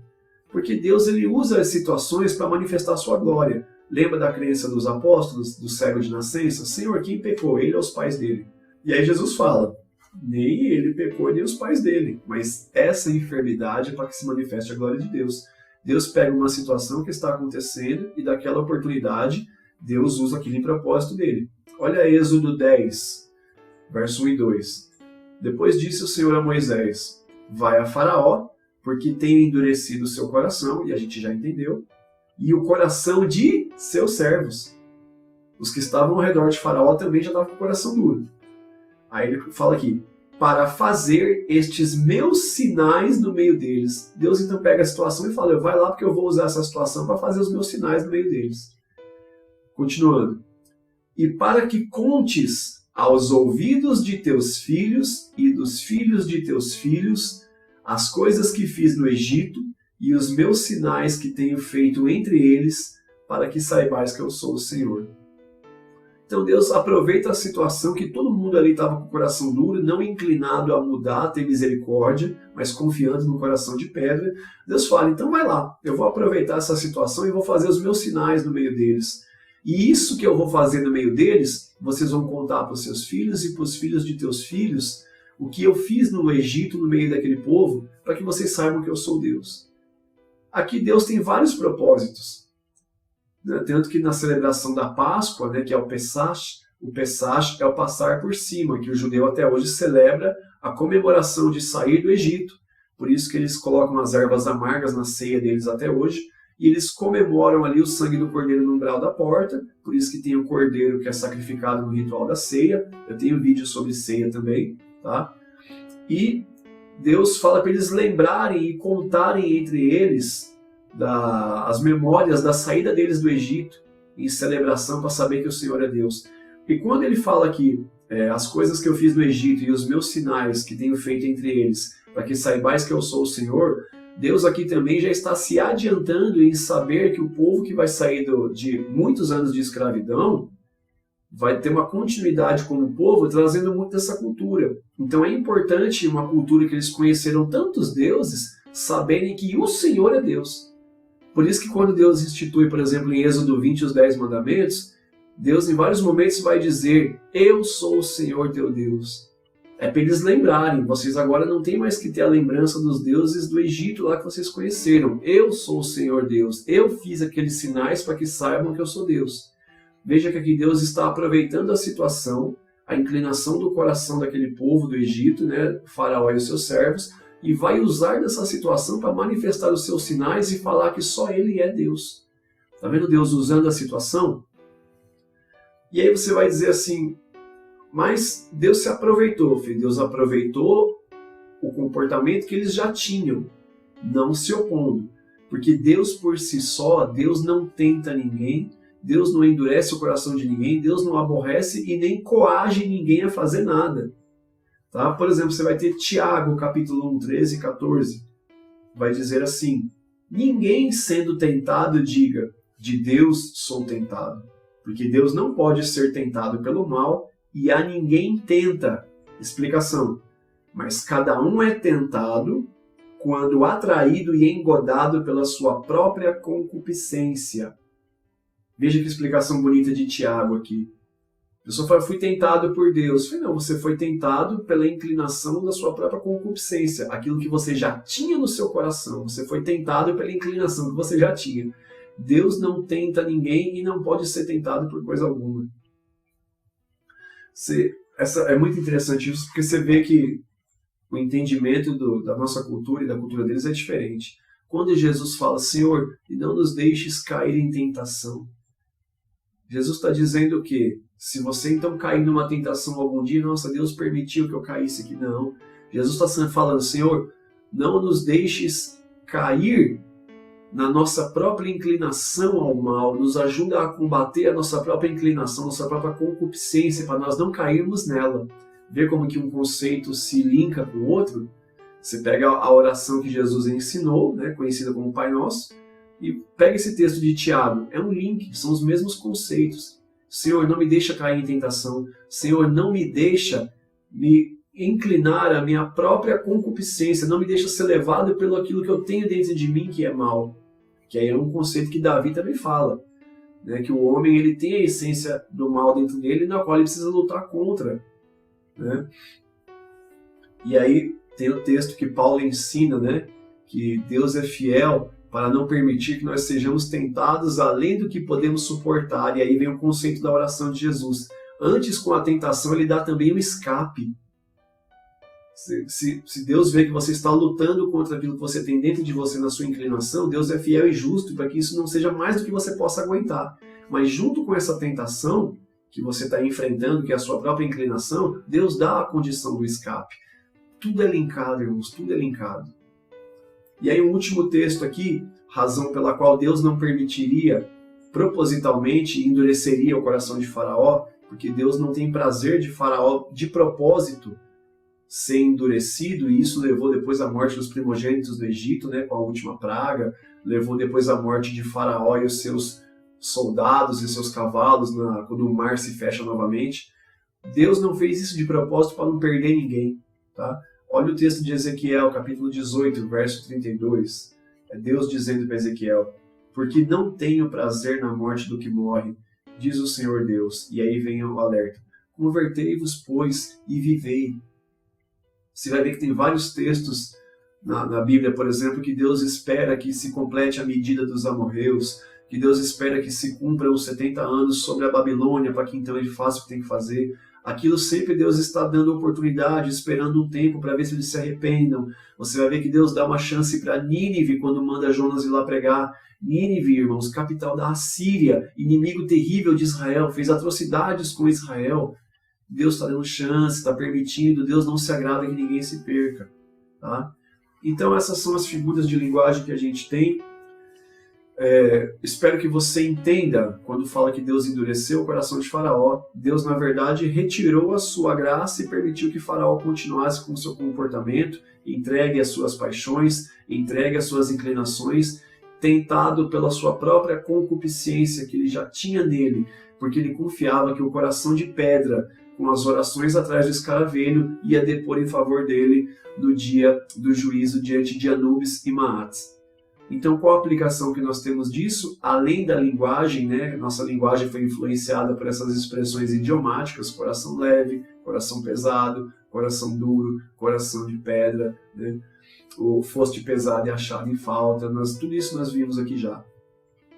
Porque Deus ele usa as situações para manifestar a sua glória. Lembra da crença dos apóstolos, do cego de nascença? Senhor, quem pecou? Ele ou os pais dele? E aí Jesus fala, nem ele pecou, nem os pais dele. Mas essa enfermidade é para que se manifeste a glória de Deus. Deus pega uma situação que está acontecendo e daquela oportunidade, Deus usa aquilo em propósito dele. Olha Êxodo 10, verso 1 e 2. Depois disse o Senhor a Moisés, vai a Faraó, porque tenho endurecido o seu coração, e a gente já entendeu, e o coração de seus servos. Os que estavam ao redor de Faraó também já estavam com o coração duro. Aí ele fala aqui, para fazer estes meus sinais no meio deles. Deus então pega a situação e fala, vai lá porque eu vou usar essa situação para fazer os meus sinais no meio deles. Continuando. E para que contes aos ouvidos de teus filhos e dos filhos de teus filhos as coisas que fiz no Egito e os meus sinais que tenho feito entre eles, para que saibais que eu sou o Senhor. Então Deus aproveita a situação que todo mundo ali estava com o coração duro, não inclinado a mudar, a ter misericórdia, mas confiando no coração de pedra. Deus fala, então vai lá, eu vou aproveitar essa situação e vou fazer os meus sinais no meio deles. E isso que eu vou fazer no meio deles, vocês vão contar para os seus filhos e para os filhos de teus filhos, o que eu fiz no Egito, no meio daquele povo, para que vocês saibam que eu sou Deus. Aqui Deus tem vários propósitos. Tanto que na celebração da Páscoa, que é o Pesach é o passar por cima, que o judeu até hoje celebra a comemoração de sair do Egito. Por isso que eles colocam as ervas amargas na ceia deles até hoje, e eles comemoram ali o sangue do cordeiro no umbral da porta, por isso que tem o cordeiro que é sacrificado no ritual da ceia. Eu tenho vídeo sobre ceia também, tá? E Deus fala para eles lembrarem e contarem entre eles as memórias da saída deles do Egito em celebração para saber que o Senhor é Deus. E quando ele fala aqui, as coisas que eu fiz no Egito e os meus sinais que tenho feito entre eles, para que saibais que eu sou o Senhor, Deus aqui também já está se adiantando em saber que o povo que vai sair de muitos anos de escravidão vai ter uma continuidade como povo, trazendo muito dessa cultura. Então é importante uma cultura que eles conheceram tantos deuses, saberem que o Senhor é Deus. Por isso que quando Deus institui, por exemplo, em Êxodo 20, os 10 mandamentos, Deus em vários momentos vai dizer, eu sou o Senhor teu Deus. É para eles lembrarem, vocês agora não têm mais que ter a lembrança dos deuses do Egito lá que vocês conheceram. Eu sou o Senhor Deus, eu fiz aqueles sinais para que saibam que eu sou Deus. Veja que aqui Deus está aproveitando a situação, a inclinação do coração daquele povo do Egito, o faraó e os seus servos, e vai usar dessa situação para manifestar os seus sinais e falar que só Ele é Deus. Está vendo Deus usando a situação? E aí você vai dizer assim, mas Deus se aproveitou, filho. Deus aproveitou o comportamento que eles já tinham, não se opondo. Porque Deus por si só, Deus não tenta ninguém, Deus não endurece o coração de ninguém, Deus não aborrece e nem coage ninguém a fazer nada. Tá? Por exemplo, você vai ter Tiago, capítulo 1, 13 e 14. Vai dizer assim, ninguém sendo tentado diga, de Deus sou tentado. Porque Deus não pode ser tentado pelo mal e a ninguém tenta. Explicação. Mas cada um é tentado quando atraído e engodado pela sua própria concupiscência. Veja que explicação bonita de Tiago aqui. A pessoa fala, fui tentado por Deus. Eu falei, não, você foi tentado pela inclinação da sua própria concupiscência. Aquilo que você já tinha no seu coração. Você foi tentado pela inclinação que você já tinha. Deus não tenta ninguém e não pode ser tentado por coisa alguma. É muito interessante isso, porque você vê que o entendimento da nossa cultura e da cultura deles é diferente. Quando Jesus fala, Senhor, e não nos deixes cair em tentação. Jesus está dizendo o quê? Se você então cair numa tentação algum dia, nossa, Deus permitiu que eu caísse aqui. Não. Jesus está falando, Senhor, não nos deixes cair na nossa própria inclinação ao mal, nos ajuda a combater a nossa própria inclinação, nossa própria concupiscência, para nós não cairmos nela. Ver como que um conceito se linka com o outro. Você pega a oração que Jesus ensinou, conhecida como Pai Nosso, e pega esse texto de Tiago. É um link, são os mesmos conceitos. Senhor, não me deixa cair em tentação. Senhor, não me deixa me inclinar a minha própria concupiscência, não me deixa ser levado pelo aquilo que eu tenho dentro de mim que é mal. Que aí é um conceito que Davi também fala, né? Que o homem ele tem a essência do mal dentro dele, na qual ele precisa lutar contra, né? E aí tem o texto que Paulo ensina, né? Que Deus é fiel para não permitir que nós sejamos tentados além do que podemos suportar. E aí vem o conceito da oração de Jesus. Antes, com a tentação, ele dá também o escape. Se Deus vê que você está lutando contra aquilo que você tem dentro de você na sua inclinação, Deus é fiel e justo para que isso não seja mais do que você possa aguentar. Mas junto com essa tentação que você está enfrentando, que é a sua própria inclinação, Deus dá a condição do escape. Tudo é linkado, irmãos, tudo é linkado. E aí o último texto aqui, razão pela qual Deus não permitiria propositalmente e endureceria o coração de Faraó, porque Deus não tem prazer de Faraó de propósito ser endurecido, e isso levou depois à morte dos primogênitos do Egito, né, com a última praga, levou depois à morte de Faraó e os seus soldados e seus cavalos quando o mar se fecha novamente. Deus não fez isso de propósito para não perder ninguém, tá? Olha o texto de Ezequiel, capítulo 18, verso 32. É Deus dizendo para Ezequiel: porque não tenho prazer na morte do que morre, diz o Senhor Deus. E aí vem o alerta: convertei-vos, pois, e vivei. Você vai ver que tem vários textos na Bíblia, por exemplo, que Deus espera que se complete a medida dos amorreus, que Deus espera que se cumpra os 70 anos sobre a Babilônia, para que então ele faça o que tem que fazer. Aquilo sempre Deus está dando oportunidade, esperando um tempo para ver se eles se arrependam. Você vai ver que Deus dá uma chance para Nínive quando manda Jonas ir lá pregar. Nínive, irmãos, capital da Assíria, inimigo terrível de Israel, fez atrocidades com Israel. Deus está dando chance, está permitindo, Deus não se agrada que ninguém se perca. Tá? Então essas são as figuras de linguagem que a gente tem. Espero que você entenda, quando fala que Deus endureceu o coração de Faraó, Deus na verdade retirou a sua graça e permitiu que Faraó continuasse com o seu comportamento, entregue às suas paixões, entregue às suas inclinações, tentado pela sua própria concupiscência que ele já tinha nele, porque ele confiava que o coração de pedra, com as orações atrás do escaravelho, ia depor em favor dele no dia do juízo diante de Anubis e Maates. Então, qual a aplicação que nós temos disso? Além da linguagem, né? Nossa linguagem foi influenciada por essas expressões idiomáticas: coração leve, coração pesado, coração duro, coração de pedra, né? O foste pesado e achado em falta. Tudo isso nós vimos aqui já.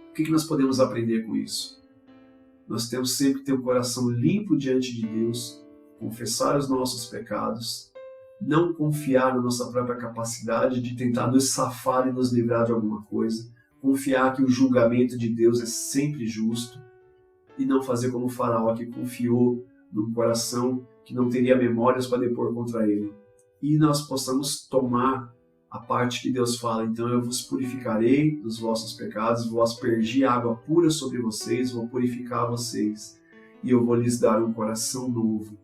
O que nós podemos aprender com isso? Nós temos sempre que ter um coração limpo diante de Deus, confessar os nossos pecados, não confiar na nossa própria capacidade de tentar nos safar e nos livrar de alguma coisa, confiar que o julgamento de Deus é sempre justo e não fazer como o Faraó, que confiou num coração que não teria memórias para depor contra ele. E nós possamos tomar a parte que Deus fala: então eu vos purificarei dos vossos pecados, vou aspergir água pura sobre vocês, vou purificar vocês e eu vou lhes dar um coração novo.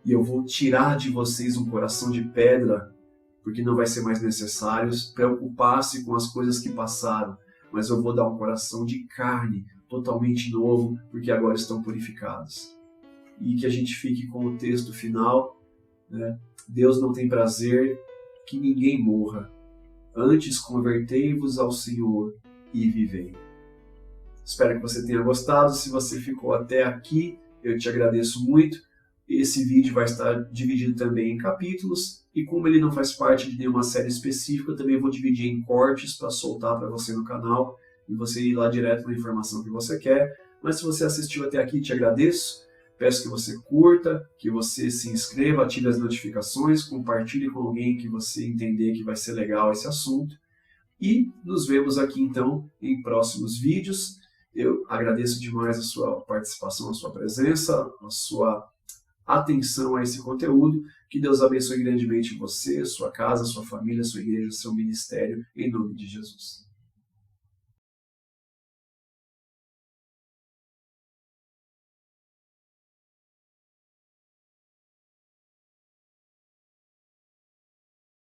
E eu vou tirar de vocês um coração de pedra, porque não vai ser mais necessário preocupar-se com as coisas que passaram, mas eu vou dar um coração de carne, totalmente novo, porque agora estão purificados. E que a gente fique com o texto final, né? Deus não tem prazer que ninguém morra. Antes convertei-vos ao Senhor e vivei. Espero que você tenha gostado. Se você ficou até aqui, eu te agradeço muito. Esse vídeo vai estar dividido também em capítulos, e como ele não faz parte de nenhuma série específica, eu também vou dividir em cortes para soltar para você no canal e você ir lá direto na informação que você quer. Mas se você assistiu até aqui, te agradeço. Peço que você curta, que você se inscreva, ative as notificações, compartilhe com alguém que você entender que vai ser legal esse assunto. E nos vemos aqui então em próximos vídeos. Eu agradeço demais a sua participação, a sua presença, a sua atenção a esse conteúdo. Que Deus abençoe grandemente você, sua casa, sua família, sua igreja, seu ministério, em nome de Jesus.